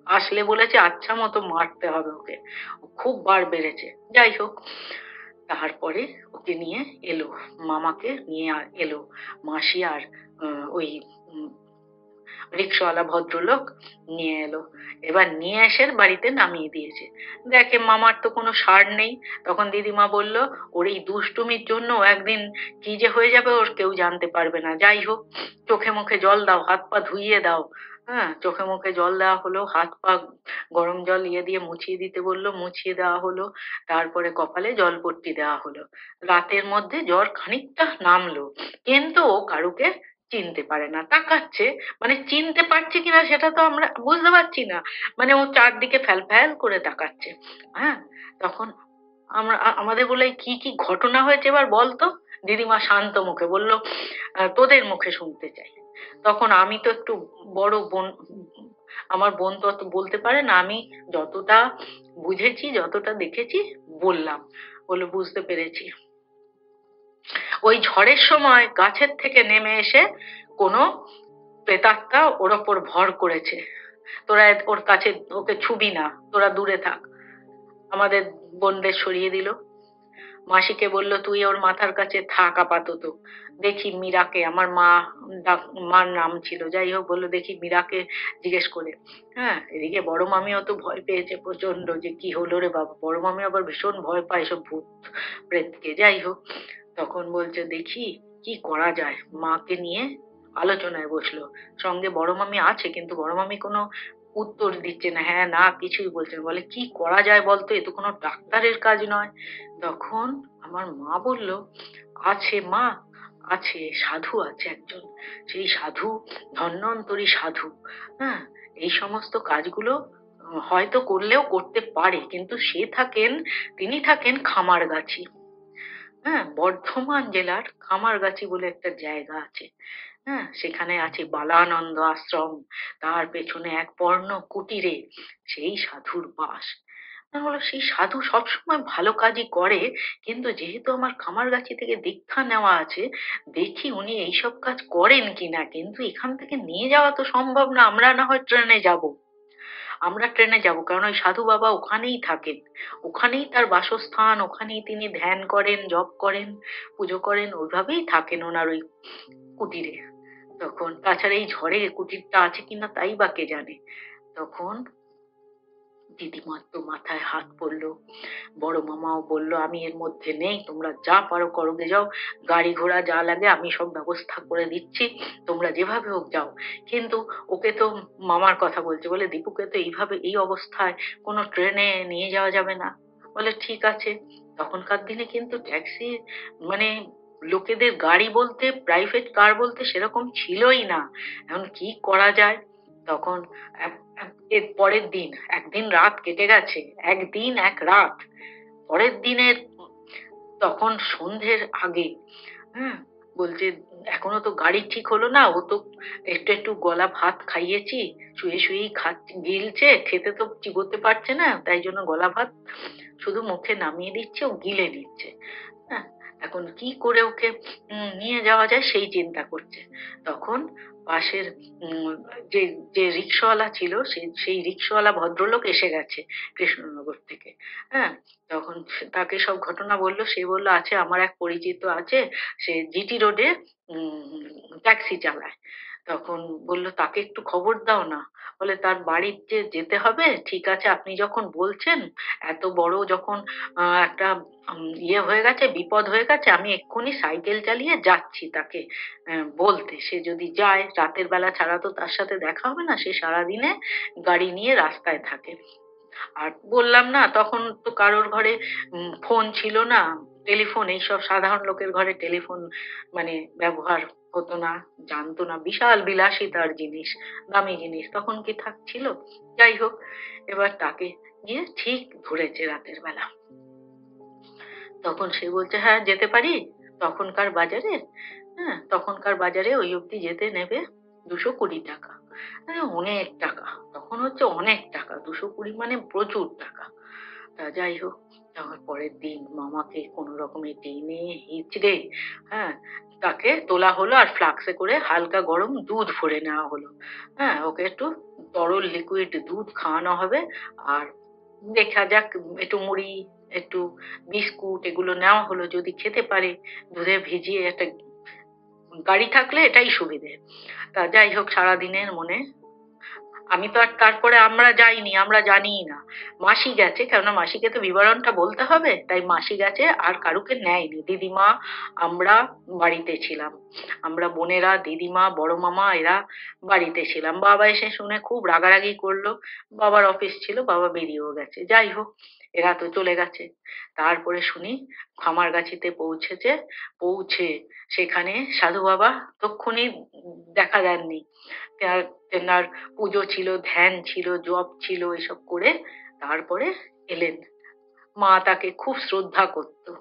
আসলে বলেছে আচ্ছা মতো মারতে হবে ওকে, ও খুব বার বেড়েছে। যাই হোক, তারপরে ওকে নিয়ে এলো, মামাকে নিয়ে এলো মাসি, আর ওই উম, রিক্সাওয়ালা ভদ্রলোক নিয়ে এলো। এবার নিয়ে এসে বাড়িতে নামিয়ে দিয়েছে। দেখে মামার তো কোনো সার নেই। তখন দিদিমা বলল ওর এই দুষ্টুমির জন্য একদিন কি যে হয়ে যাবে ওর কেউ জানতে পারবে না। যাই হোক, চোখে মুখে জল দাও, হাত পা ধুইয়ে দাও। হ্যাঁ, চোখে মুখে জল দেওয়া হলো, হাত পা গরম জল দিয়ে মুছিয়ে দিতে বললো, মুছিয়ে দেওয়া হলো। তারপরে কপালে জলপট্টি দেওয়া হলো। রাতের মধ্যে জ্বর খানিকটা নামলো, কিন্তু ও কারুকে চিনতে পারে না, তাকাচ্ছে, মানে চিনতে পারছে কিনা সেটা তো আমরা বুঝতে পারছি না। মানে ও চারদিকে ফ্যাল ফ্যাল করে তাকাচ্ছে। হ্যাঁ, তখন আমাদের বলে কি কি ঘটনা হয়েছে এবার বলতো। দিদিমা শান্ত মুখে বলল তোদের মুখে শুনতে চাই। তখন আমি তো একটু বড় বোন, আমার বোন তো অত বলতে পারে না, আমি যতটা বুঝেছি যতটা দেখেছি বললাম। বলে বুঝতে পেরেছি, ওই ঝড়ের সময় গাছের থেকে নেমে এসে কোনো প্রেতাত্মা ওর ওপর ভর করেছে। তোরা ওর কাছে ওকে ছুবি না, তোরা দূরে থাক। আমাদের বোনদের সরিয়ে দিল। মাসিকে বলল তুই ওর মাথার কাছে থাক আপাতত, দেখি মীরাকে, আমার মার নাম ছিল, যাই হোক, বললো দেখি মীরাকে জিজ্ঞেস করে। হ্যাঁ, এদিকে বড় মামিও তো ভয় পেয়েছে প্রচন্ড, যে কি হলো রে বাবা। বড় মামি আবার ভীষণ ভয় পায় এসব ভূত প্রেতকে। যাই হোক, তখন বলছে দেখি কি করা যায়। মাকে নিয়ে আলোচনায় বসলো। সঙ্গে বড় মামি আছে, কিন্তু বড় মামি কোনো উত্তর দিচ্ছে না, হ্যাঁ না কিছুই বলছে না। বলে কি করা যায় বলতো, এ তো কোনো ডাক্তারের কাজ নয়। তখন আমার মা বলল, আছে মা, আছে, সাধু আছে একজন, সেই সাধু ধন্বন্তরী সাধু। হ্যাঁ, এই সমস্ত কাজগুলো হয়তো করলেও করতে পারে, কিন্তু তিনি থাকেন খামারগাছি। হ্যাঁ, বর্ধমান জেলার খামারগাছি বলে একটা জায়গা আছে। হ্যাঁ, সেখানে আছে বালানন্দ আশ্রম, তার পেছনে এক পর্ণ কুটিরে সেই সাধুর বাস। আমি বললাম, সেই সাধু সবসময় ভালো কাজই করে, কিন্তু যেহেতু আমার খামারগাছি থেকে দীক্ষা নেওয়া আছে, দেখি উনি এইসব কাজ করেন কিনা। কিন্তু এখান থেকে নিয়ে যাওয়া তো সম্ভব না, আমরা না হয় ট্রেনে যাব। আমরা ট্রেনে যাব, কারণ ওই সাধু বাবা ওখানেই থাকেন, ওখানেই তার বাসস্থান, ওখানেই তিনি ধ্যান করেন, জপ করেন, পুজো করেন, ওইভাবেই থাকেন ওনার ওই কুটিরে। তখন তাছাড়া এই ঝড়ে কুটিরটা আছে কিনা তাই বা কে জানে। তখন দিদিমার তো মাথায় হাত পড়লো, বড় মামাও বলল আমি এর মধ্যে নেই, তোমরা যা পারো করো গে যাও, গাড়ি ঘোড়া যা লাগে আমি সব ব্যবস্থা করে দিচ্ছি, তোমরা যেভাবে হোক যাও। কিন্তু ওকে তো, মামার কথা বলছে, বলে দীপুকে তো এইভাবে এই অবস্থায় কোনো ট্রেনে নিয়ে যাওয়া যাবে না। বলে ঠিক আছে। তখনকার দিনে কিন্তু ট্যাক্সি, মানে লোকেদের গাড়ি বলতে, প্রাইভেট কার বলতে সেরকম ছিলই না। এখন কি করা যায়। তখন এর পরের দিন, একদিন রাত কেটে গেছে, একদিন এক রাত। পরের দিনের তখন সন্ধ্যের আগে, হ্যাঁ, বলছে এখনো তো গাড়ি ঠিক হলো না, ও তো একটু একটু গলা ভাত খাইয়েছি, শুয়ে শুয়েই খাচ্ছে, গিলছে, খেতে তো চিবোতে পারছে না, তাই জন্য গলা ভাত শুধু মুখে নামিয়ে দিচ্ছে, ও গিলে নিচ্ছে। হ্যাঁ, এখন কি করে ওকে নিয়ে যাওয়া যায় সেই চিন্তা করছে। তখন পাশের উম, যে যে রিক্সাওয়ালা ছিল, সেই রিক্সাওয়ালা ভদ্রলোক এসে গেছে কৃষ্ণনগর থেকে। হ্যাঁ, তখন তাকে সব ঘটনা বললো। সে বলল আছে, আমার এক পরিচিত আছে, সে জিটি রোডে ট্যাক্সি চালায়। তখন বলল তাকে একটু খবর দাও না। বলে তার বাড়িতে যেতে হবে, ঠিক আছে আপনি যখন বলছেন, এত বড় যখন একটা ইয়ে হয়ে গেছে, বিপদ হয়ে গেছে, আমি এক্ষুনি সাইকেল চালিয়ে যাচ্ছি তাকে বলতে। সে যদি যায়, রাতের বেলা ছাড়া তো তার সাথে দেখা হবে না, সে সারাদিনে গাড়ি নিয়ে রাস্তায় থাকে। আর বললাম না, তখন তো কারোর ঘরে ফোন ছিল না, টেলিফোন, এইসব সাধারণ লোকের ঘরে টেলিফোন মানে ব্যবহার হতো না, জানতো না, বিশাল বিলাসিতার জিনিস, দামি জিনিস, তখন কি থাকছিল। যাই হোক, এবার তাকে গিয়ে ঠিক ধরেছে রাতের বেলা। তখন সে বলছে হ্যাঁ যেতে পারি। তখনকার বাজারে, হ্যাঁ, তখনকার বাজারে ওই অবধি যেতে নেবে 220 টাকা। অনেক টাকা, তখন হচ্ছে অনেক টাকা, 220 মানে প্রচুর টাকা। তা যাই হোক, তখন পরের দিন মামাকে কোনো রকমে টেনে হিঁচড়ে, হ্যাঁ, তাকে তোলা হলো, আর ফ্লাক্সে করে হালকা গরম দুধ ভরে নেওয়া হলো। হ্যাঁ, ওকে একটু তরল লিকুইড দুধ খাওয়ানো হবে। আর দেখা যাক, একটু মুড়ি, একটু বিস্কুট এগুলো নেওয়া হলো, যদি খেতে পারে। দুধে ভিজিয়ে একটা গাড়ি থাকলে এটাই সুবিধে। তা যাই হোক, সারাদিনের মনে, আমি তো আর তারপরে আমরা যাইনি, আমরা জানিই না। মাসি গেছে, কেননা মাসিকে তো বিবরণটা বলতে হবে, তাই মাসি গেছে, আর কারুকে নেয়নি। দিদিমা, আমরা বাড়িতে ছিলাম, আমরা বোনেরা, দিদিমা, বড় মামা এরা বাড়িতে ছিলাম। বাবা এসে শুনে খুব রাগারাগি করলো। বাবার অফিস ছিল, বাবা বেরিয়েও গেছে। যাই হোক, এরা তো চলে গেছে। তারপরে শুনি খামারগাছিতে পৌঁছেছে। পৌঁছে সেখানে সাধু বাবা তক্ষুনি দেখা দেননি। তেনার পুজো ছিল, ধ্যান ছিল, জপ ছিল, এসব করে তারপরে এলেন। মা তাকে খুব শ্রদ্ধা করতো।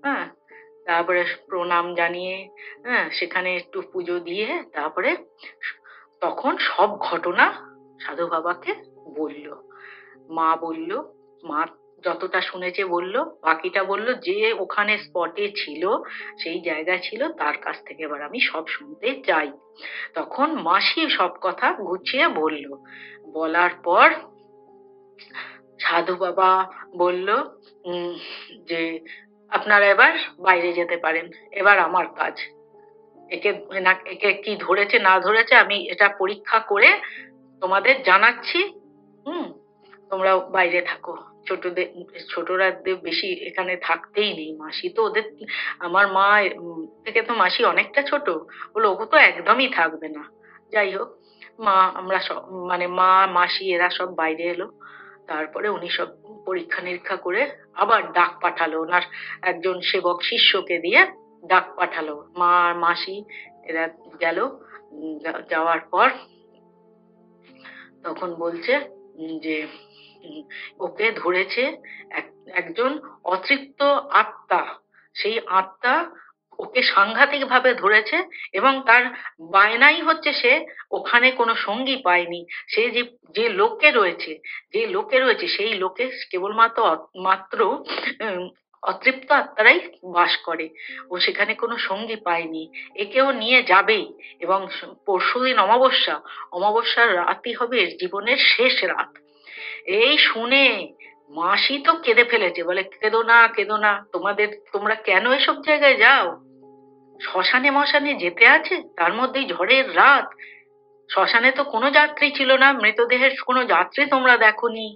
হ্যাঁ, তারপরে প্রণাম জানিয়ে, হ্যাঁ, সেখানে একটু পুজো দিয়ে তারপরে তখন সব ঘটনা সাধু বাবাকে বলল। মা বলল, মা যতটা শুনেছে বলল, বাকিটা বলল যে ওখানে স্পটে ছিল, সেই জায়গায় ছিল, তার কাছ থেকে এবার আমি সব শুনতে চাই। তখন মাসি সব কথা গুছিয়ে বলল। বলার পর সাধু বাবা বলল, উম, যে আপনারা এবার বাইরে যেতে পারেন, এবার আমার কাজ। একে কি ধরেছে না ধরেছে আমি এটা পরীক্ষা করে তোমাদের জানাচ্ছি। হুম, তোমরা বাইরে থাকো। ছোটরা বেশি এখানে থাকতেই নেই। মাসি তো ওদের, আমার মা থেকে তো মাসি অনেকটা ছোট, বললো ওগো তো একদমই থাকবে না। যাই হোক, মা আমরা সব মানে মা মাসি এরা সব বাইরে এলো। তারপরে উনি সব পরীক্ষা নিরীক্ষা করে আবার ডাক পাঠালো, ওনার একজন সেবক শিষ্যকে দিয়ে ডাক পাঠালো। মা আর মাসি এরা গেল। যাওয়ার পর তখন বলছে যে ওকে ধরেছে একজন অতৃপ্ত আত্মা। সেই আত্মা ওকে সাংঘাতিক ভাবে ধরেছে, এবং তার বায়নাই হচ্ছে সে ওখানে কোনো সঙ্গী পায়নি। সে যে যে লোকে রয়েছে সেই লোকে কেবলমাত্র মাত্র উম, অতৃপ্ত আত্মারাই বাস করে। ও সেখানে কোনো সঙ্গী পায়নি। একেও নিয়ে যাবেই, এবং পরশুদিন অমাবস্যার রাতই হবে এর জীবনের শেষ রাত। এই শুনে মাসি তো কেঁদে ফেলেছে, বলে কেঁদো না কেঁদো না, তোমরা কেন এসব জায়গায় যাও? শ্মশানে মশানে যেতে আছে, তার মধ্যেই ঝড়ের রাত। শ্মশানে তো কোনো যাত্রী ছিল না, মৃতদেহের কোনো যাত্রী তোমরা দেখোনি।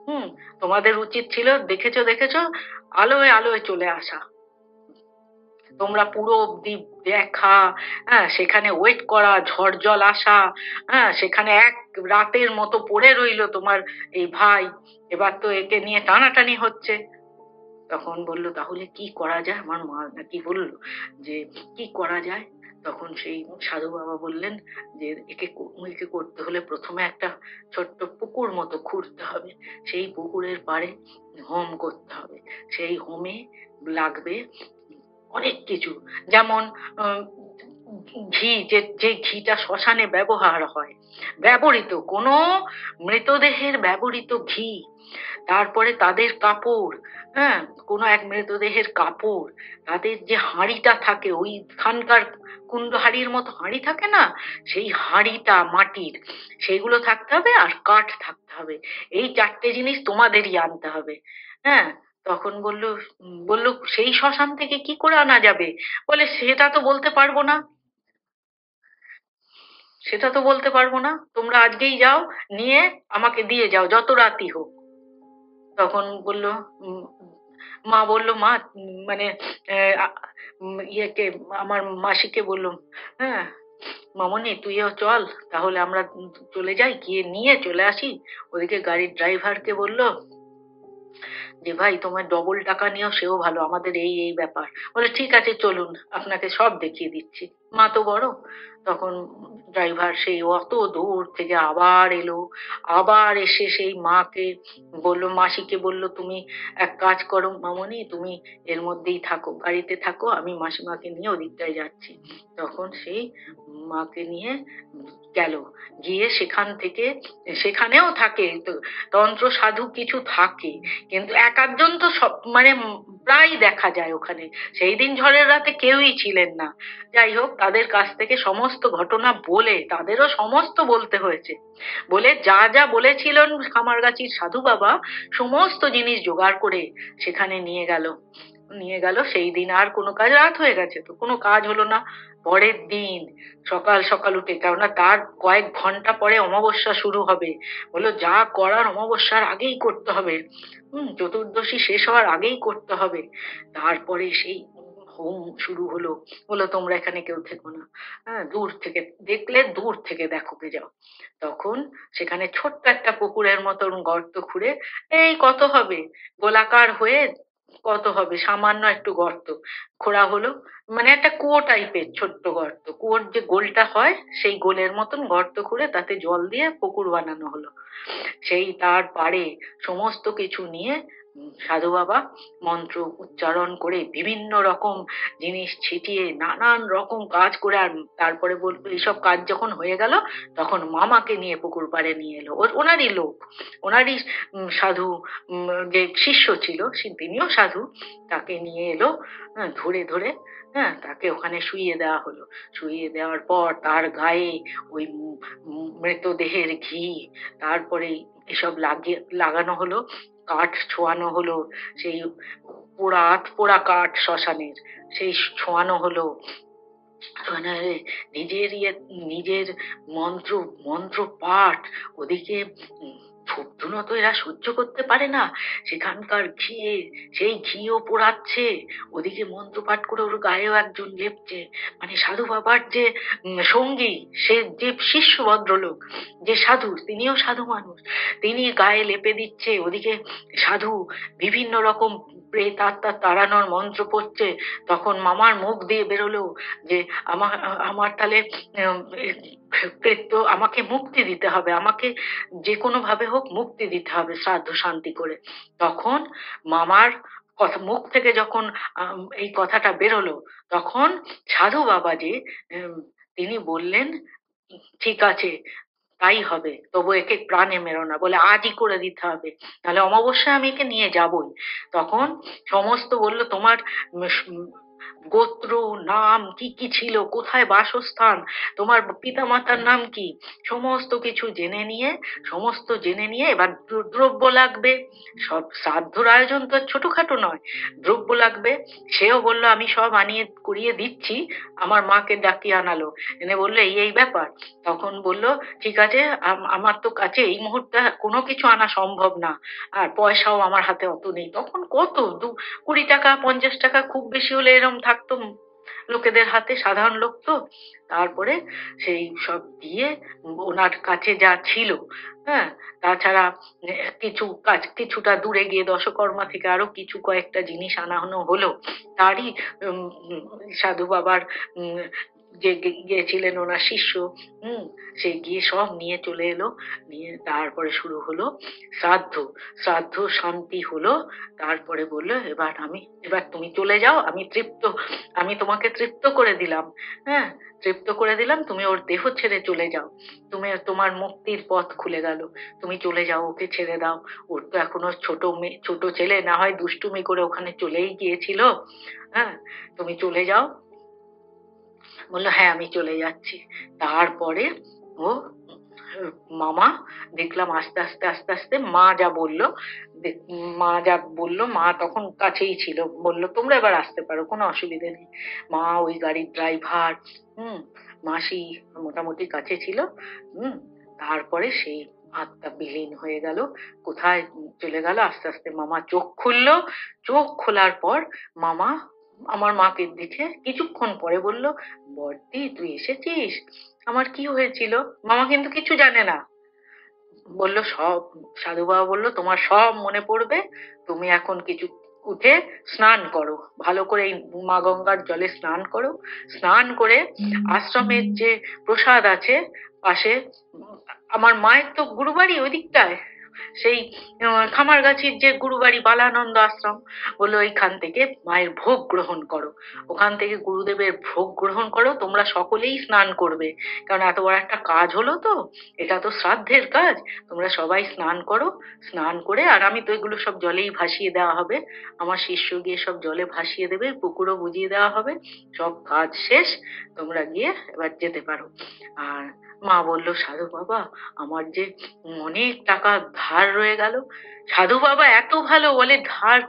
হুম, তোমাদের উচিত ছিল, দেখেছো আলোয় আলোয় চলে আসা। তোমরা পুরো অব্দি দেখা, হ্যাঁ, সেখানে ওয়েট করা, ঝড় জল আসা, হ্যাঁ, সেখানে এক রাতের মতো পড়ে রইলো তোমার এই ভাই। এবার তো একে নিয়ে টানাটানি হচ্ছে। তখন বলল তাহলে কি করা যায়, আমার মা নাকি বললো যে কি করা যায়। তখন সেই সাধু বাবা বললেন যে একে করতে হলে প্রথমে একটা ছোট্ট পুকুর মতো খুঁড়তে হবে, সেই পুকুরের পাড়ে হোম করতে হবে। সেই হোমে লাগবে অনেক কিছু, যেমন উম, ঘি, যে ঘিটা শ্মশানে ব্যবহার হয়, ব্যবহৃত কোনো মৃতদেহের ব্যবহৃত ঘি। তারপরে তাদের কাপড়, হ্যাঁ, কোনো এক মৃতদেহের কাপড়, তাদের যে হাঁড়িটা থাকে ওইখানকার কুন্ড হাঁড়ির মতো হাঁড়ি থাকে না, সেই হাঁড়িটা মাটির, সেইগুলো থাকতে হবে, আর কাঠ থাকতে হবে। এই চারটে জিনিস তোমাদেরই আনতে হবে। হ্যাঁ, তখন বলল সেই শ্মশান থেকে কি করে আনা যাবে? বলে সেটা তো বলতে পারবো না, তোমরা আজকেই যাও, নিয়ে আমাকে দিয়ে যাও যত রাতই হোক। তখন বলল উম, মা বলল মা মানে ইয়েকে, আমার মাসিকে বললুম, হ্যাঁ মামনি তুইও চল, তাহলে আমরা চলে যাই, গিয়ে নিয়ে চলে আসি। ওদিকে গাড়ির ড্রাইভারকে বলল যে ভাই তোমার ডবল টাকা নিও, সেও ভালো, আমাদের এই এই ব্যাপার। বলে ঠিক আছে চলুন, আপনাকে সব দেখিয়ে দিচ্ছি। মা তো বড়। তখন ড্রাইভার সেই অত দূর থেকে আবার এলো, আবার এসে সেই মাকে বলল, মাসিকে বলল তুমি এক কাজ করো মামনি, তুমি এর মধ্যেই থাকো, গাড়িতে থাকো, আমি মাসিমাকে নিয়ে ওদিকটায় যাচ্ছি। তখন সেই মাকে নিয়ে গেল। গিয়ে সেখান থেকে, সেখানেও থাকে তো তন্ত্র সাধু কিছু থাকে, কিন্তু এক আধজন তো সব মানে প্রায় দেখা যায় ওখানে। সেই দিন ঝড়ের রাতে কেউই ছিলেন না। যাই হোক, তাদের কাছ থেকে সমস্ত ঘটনা বলে, তাদেরও সমস্ত বলতে হয়েছে, বলে যা যা বলেছিলেন খামারগাছির সাধু বাবা, সমস্ত জিনিস জোগাড় করে সেখানে নিয়ে গেল। সেই দিন আর কোনো কাজ, রাত হয়ে গেছে তো কোনো কাজ হলো না। পরের দিন সকাল সকাল উঠে, কেননা তার কয়েক ঘন্টা পরে অমাবস্যা শুরু হবে, বললো যা করার অমাবস্যার আগেই করতে হবে। চতুর্দশী শেষ হওয়ার আগেই করতে হবে। তারপরে সেই হোম শুরু হলো। বললো তোমরা এখানে কেউ থেকো না, হ্যাঁ, দূর থেকে দেখলে দূর থেকে দেখো কে যাও। তখন সেখানে ছোট্ট একটা পুকুরের মতন গর্ত খুঁড়ে, এই কত হবে, গোলাকার হয়ে কত হবে, সামান্য একটু গর্ত খোঁড়া হলো। মানে একটা কুয়ো টাইপের ছোট্ট গর্ত, কুয়োর যে গোলটা হয় সেই গোলের মতন গর্ত খুঁড়ে তাতে জল দিয়ে পুকুর বানানো হলো। সেই তার পাড়ে সমস্ত কিছু নিয়ে সাধু বাবা মন্ত্র উচ্চারণ করে বিভিন্ন রকম জিনিস ছিটিয়ে নানান রকম কাজ করে, আর তারপরে বলবো এইসব কাজ যখন হয়ে গেল, তখন মামাকে নিয়ে পুকুর পাড়ে নিয়ে এলো, ওনারই লোক, ওনারই সাধু, যে শিষ্য ছিল তিনিও সাধু, তাকে নিয়ে এলো। ধরে ধরে, হ্যাঁ, তাকে ওখানে শুইয়ে দেওয়া হলো। শুইয়ে দেওয়ার পর তার গায়ে ওই মৃতদেহের ঘি, তারপরে এসব লাগানো হলো, কাঠ ছোঁয়ানো হলো। সেই পোড়া পোড়া কাঠ শ্মশানের, সেই ছোঁয়ানো হলো। মানে নিজের নিজের মন্ত্র মন্ত্র পাঠ, ওদিকে ধূপ ধুনো তো এরা সহ্য করতে পারে না, সেখানকার ঘি, সেই ঘিও পোড়াচ্ছে, ওদিকে মন্ত্র পাঠ করে ওর গায়েও একজন লেপছে। মানে সাধু বাবার যে সঙ্গী, সে যে শিষ্য ভদ্রলোক, যে সাধু, তিনিও সাধু মানুষ, তিনি গায়ে লেপে দিচ্ছে, ওদিকে সাধু বিভিন্ন রকম প্রেত আত্মা তাড়ানোর মন্ত্র পড়ছে। তখন মামার মুখ দিয়ে বেরোলো যে আমার আমার তাহলে প্রেত, আমাকে মুক্তি দিতে হবে, আমাকে যে কোনো ভাবে হোক মুক্তি দিতে হবে শ্রাদ্ধ শান্তি করে। তখন মামার কথা মুখ থেকে যখন এই কথাটা বেরোলো, তখন সাধু বাবাজি তিনি বললেন, ঠিক আছে, তাই হবে, তবু একে প্রাণে মেরো না, বলে আজই করে দিতে হবে, তাহলে অমাবস্যায় আমি একে নিয়ে যাবই। তখন সমস্ত বললো, তোমার গোত্র, নাম কি কি ছিল, কোথায় বাসস্থান, তোমার পিতা মাতার নাম কি, সমস্ত কিছু জেনে নিয়ে এবার দ্রব্য লাগবে, সব শ্রাদ্ধর আয়োজন তো আর ছোটখাটো নয়, দ্রব্য লাগবে। সেও বলল আমি সব আনিয়ে কুড়িয়ে দিচ্ছি। আমার মাকে ডাকিয়ে আনালো, এনে বললো এই এই ব্যাপার। তখন বলল ঠিক আছে, আমার তো কাছে এই মুহূর্তে কোনো কিছু আনা সম্ভব না, আর পয়সাও আমার হাতে অত নেই। তখন কত 20 টাকা 50 টাকা খুব বেশি হলে এরম থাকতো লোকেদের হাতে, সাধারণ লোক তো। তারপরে সেই সব দিয়ে ওনার কাছে যা ছিল, হ্যাঁ, তাছাড়া কিছুটা দূরে গিয়ে দশকর্মা থেকে আরো কিছু কয়েকটা জিনিস আনানো হলো। তারই সাধু বাবার উম যে গিয়েছিলেন ওনার শিষ্য, হুম, সে গিয়ে সব নিয়ে চলে এলো। নিয়ে তারপরে শুরু হলো শ্রাদ্ধ। শ্রাদ্ধ শান্তি হলো। তারপরে বললো এবার তুমি চলে যাও, আমি তোমাকে তৃপ্ত করে দিলাম, হ্যাঁ, তৃপ্ত করে দিলাম, তুমি ওর দেহ ছেড়ে চলে যাও, তোমার মুক্তির পথ খুলে গেল, তুমি চলে যাও, ওকে ছেড়ে দাও। ওর তো এখনো ছোট ছেলে, না হয় দুষ্টুমি করে ওখানে চলেই গিয়েছিল, হ্যাঁ, তুমি চলে যাও। বললো হ্যাঁ আমি চলে যাচ্ছি। তারপরে ও মামা দেখলাম আস্তে আস্তে আস্তে আস্তে মা তখন কাছেই ছিল, বলল তোমরা এবার আসতে পারো, কোনো অসুবিধে নেই। মা, ওই গাড়ির ড্রাইভার, মাসি মোটামুটি কাছে ছিল। হুম, তারপরে সেই আত্মা বিলীন হয়ে গেল, কোথায় চলে গেল। আস্তে আস্তে মামা চোখ খুললো। চোখ খোলার পর মামা আমার মাকে দেখে কিছুক্ষণ পরে বলল, বড়দি তুই এসেছিস, আমার কি হয়েছিল। মামা কিন্তু কিছু জানে না। বলল সব, সাধু বাবা বলল তোমার সব মনে পড়বে, তুমি এখন কিছু উঠে স্নান করো, ভালো করে এই মা গঙ্গার জলে স্নান করো। স্নান করে আশ্রমের যে প্রসাদ আছে পাশে, আমার মায়ের তো গুরুবাড়ি ওই দিকটায়, সেই খামারগাছির যে গুরুবাড়ি বালানন্দ আশ্রম, বললো ওইখান থেকে মায়ের ভোগ গ্রহণ করো, ওখান থেকে গুরুদেবের ভোগ গ্রহণ করো, তোমরা সকলেই স্নান করবে, কারণ এত বড় একটা কাজ হলো তো, এটা তো শ্রাদ্ধের কাজ, তোমরা সবাই স্নান করো। স্নান করে, আর আমি তো এগুলো সব জলেই ভাসিয়ে দেওয়া হবে, আমার শিষ্য গিয়ে সব জলে ভাসিয়ে দেবে, পুকুরও বুঝিয়ে দেওয়া হবে, সব কাজ শেষ, তোমরা গিয়ে এবার যেতে পারো। আর মা বলল সাধু বাবা আমার যে অনেক টাকা ধার রয়ে গেল। সাধু বাবা এত ভালো, বলে ধার,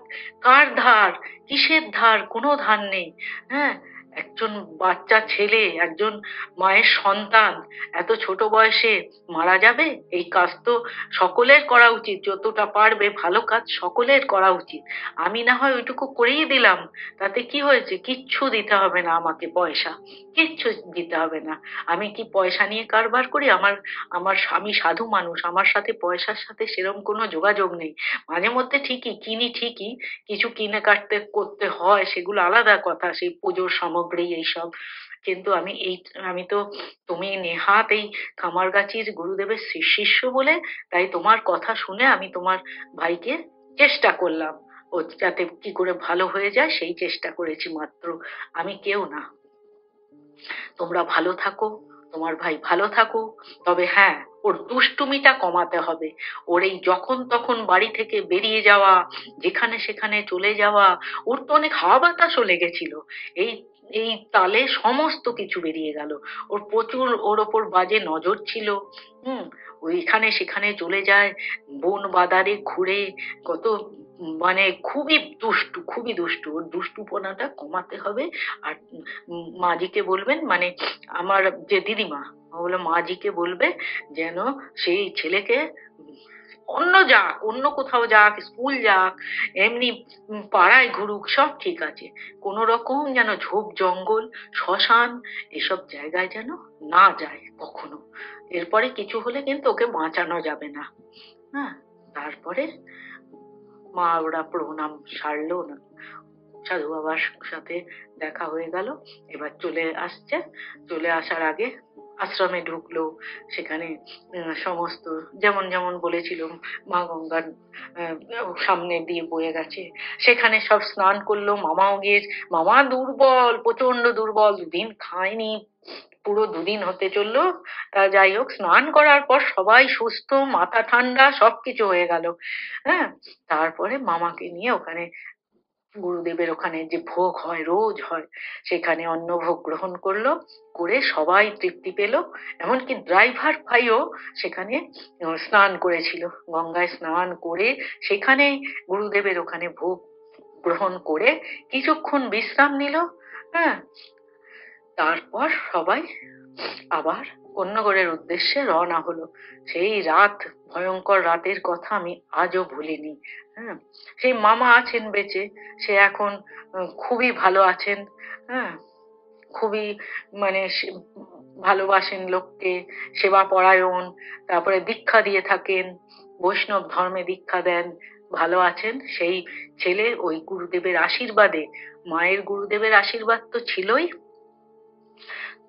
কার ধার, কিসের ধার, কোনো ধার নেই, হ্যাঁ, একজন বাচ্চা ছেলে, একজন মায়ের সন্তান এত ছোট বয়সে মারা যাবে, এই কাজ তো সকলের করা উচিত, যতটা পারবে ভালো কাজ সকলের করা উচিত। আমি না হয় ওইটুকু করেই দিলাম, তাতে কি হয়েছে, কিচ্ছু দিতে হবে না আমাকে, পয়সা কিচ্ছু দিতে হবে না। আমি কি পয়সা নিয়ে কারবার করি, আমার আমার আমি সাধু মানুষ, আমার সাথে পয়সার সাথে সেরকম কোনো যোগাযোগ নেই। মাঝে মধ্যে ঠিকই কিনি, ঠিকই কিছু কিনে কাটতে করতে হয়, সেগুলো আলাদা কথা, সেই পুজোর সামগ্রী এইসব, কিন্তু আমি তো, তুমি নেহাত এই কামারগাছির গুরুদেবের শিষ্য বলে, তাই তোমার কথা শুনে আমি তোমার ভাইকে চেষ্টা করলাম, ও যাতে কি করে ভালো হয়ে যায় সেই চেষ্টা করেছি মাত্র, আমি কেউ না। তোমরা ভালো থাকো, তোমার ভাই ভালো থাকুক, তবে হ্যাঁ, ওর দুষ্টুমিটা কমাতে হবে। ওর এই যখন তখন বাড়ি থেকে বেরিয়ে যাওয়া, যেখানে সেখানে চলে যাওয়া, ওর তো অনেক হাওয়া বাতাসও লেগেছিল, এই এই তালে সমস্ত কিছু বেরিয়ে গেল। ওর প্রচুর ওর ওপর বাজে নজর ছিল। হুম, ওইখানে সেখানে চলে যায়, বন বাদারে ঘুরে, কত মানে খুবই দুষ্টু, ওর দুষ্টুপনাটা কমাতে হবে। আর মাজিকে বলবেন, মানে আমার যে দিদিমা, ও বলে মাজিকে বলবে যেন সেই ছেলেকে অন্য কোথাও যাক, স্কুল যাক, এমনি পাড়ায় ঘুরুক, সব ঠিক আছে, কোন রকম যেন ঝোপ জঙ্গল, শ্মশান, এসব জায়গায় যেন না যায় কখনো। এরপরে কিছু হলে কিন্তু ওকে বাঁচানো যাবে না। হ্যাঁ, তারপরে মা ওরা প্রণাম সারলো না, সাধু বাবার সাথে দেখা হয়ে গেল, এবার চলে আসছে। চলে আসার আগে আশ্রমে ঢুকলো। সেখানে সমস্ত যেমন যেমন বলেছিল, মা গঙ্গার সামনে দিয়ে বয়ে গেছে, সেখানে সব স্নান করলো। মামাও গিয়ে, মামা দুর্বল, প্রচন্ড দুর্বল, দুদিন খায়নি, পুরো দুদিন হতে চললো। যাই হোক, স্নান করার পর সবাই সুস্থ, মাথা ঠান্ডা, সবকিছু হয়ে গেল। হ্যাঁ, তারপরে মামাকে নিয়ে ওখানে গুরুদেবের ওখানে যে ভোগ হয়, রোজ হয়, সেখানে অন্নভোগ গ্রহণ করলো, করে সবাই তৃপ্তি পেল। এমনকি ড্রাইভার ভাইও সেখানে স্নান করেছিল, গঙ্গায় স্নান করে সেখানে গুরুদেবের ওখানে ভোগ গ্রহণ করে কিছুক্ষণ বিশ্রাম নিল। হ্যাঁ, তারপর সবাই আবার অন্যগড়ের উদ্দেশ্যে রওনা হলো। সেই রাত, ভয়ঙ্কর রাতের কথা আমি আজও ভুলিনি। হ্যাঁ, সেই মামা আছেন বেঁচে, সে এখন খুবই ভালো আছেন। হ্যাঁ, খুবই, মানে ভালোবাসেন লোককে, সেবা পরায়ণ, তারপরে দীক্ষা দিয়ে থাকেন, বৈষ্ণব ধর্মে দীক্ষা দেন, ভালো আছেন। সেই ছেলে ওই গুরুদেবের আশীর্বাদে, মায়ের গুরুদেবের আশীর্বাদ তো ছিলই,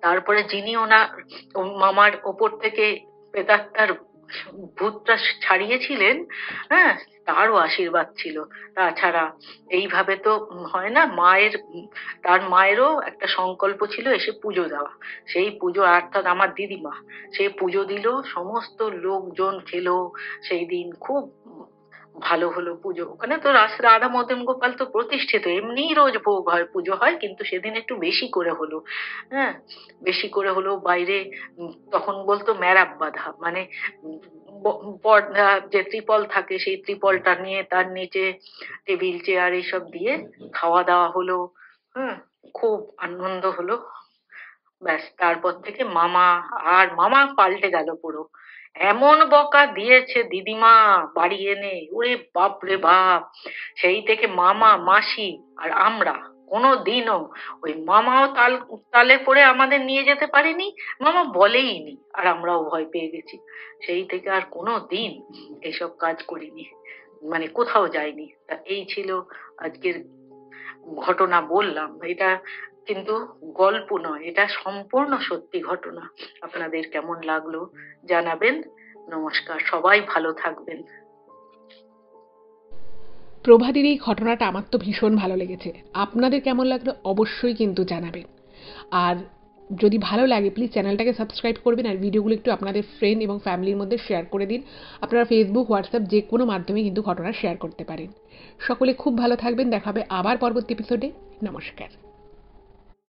তারপরে যিনি ওনার মামার ওপর থেকে প্রেতাত্মার ভূতটা ছাড়িয়েছিলেন, হ্যাঁ, তারও আশীর্বাদ ছিল। তাছাড়া এইভাবে তো হয় না, তার মায়েরও একটা সংকল্প ছিল এসে পুজো দেওয়া। সেই পুজো, অর্থাৎ আমার দিদিমা, সে পুজো দিল, সমস্ত লোকজন খেলো। সেই দিন খুব ভালো হলো পুজো। ওখানে তো রাধা মদন গোপাল তো প্রতিষ্ঠিত, এমনিই রোজ ভোগ হয়, পুজো হয়, কিন্তু সেদিন একটু বেশি করে হলো। হ্যাঁ, বেশি করে হলো। বাইরে তখন বলতো মেরাব বাঁধা, মানে পর্দা যে ত্রিপল থাকে, সেই ত্রিপলটা নিয়ে তার নিচে টেবিল চেয়ার এইসব দিয়ে খাওয়া দাওয়া হলো। হ্যাঁ, খুব আনন্দ হলো। ব্যাস, তারপর থেকে মামা পাল্টে গেল পুরো। এমন বকা দিয়েছে দিদিমা বাড়ি এনে, ওরে বাপ রে বাপ! সেই থেকে মামা, মাসি আর আমরা কোনো দিনও, ওই মামাও তালে পড়ে আমাদের নিয়ে যেতে পারিনি, মামা বলেই নি, আর আমরাও ভয় পেয়ে গেছি। সেই থেকে আর কোনো দিন এসব কাজ করিনি, মানে কোথাও যাইনি। তা এই ছিল আজকের ঘটনা, বললাম এটা কিন্তু গল্প নয়, এটা সম্পূর্ণ সত্যি ঘটনা। আপনাদের কেমন লাগলো জানাবেন। নমস্কার, সবাই ভালো থাকবেন। প্রভাদের এই ঘটনাটা আমার তো ভীষণ ভালো লেগেছে। আপনাদের কেমন লাগলো অবশ্যই কিন্তু জানাবেন। আর যদি ভালো লাগে প্লিজ চ্যানেলটাকে সাবস্ক্রাইব করবেন, আর ভিডিওগুলো একটু আপনাদের ফ্রেন্ড এবং ফ্যামিলির মধ্যে শেয়ার করে দিন। আপনারা ফেসবুক, হোয়াটসঅ্যাপ যে কোনো মাধ্যমে কিন্তু ঘটনা শেয়ার করতে পারেন। সকলে খুব ভালো থাকবেন, দেখা হবে আবার পরবর্তী এপিসোডে। নমস্কার।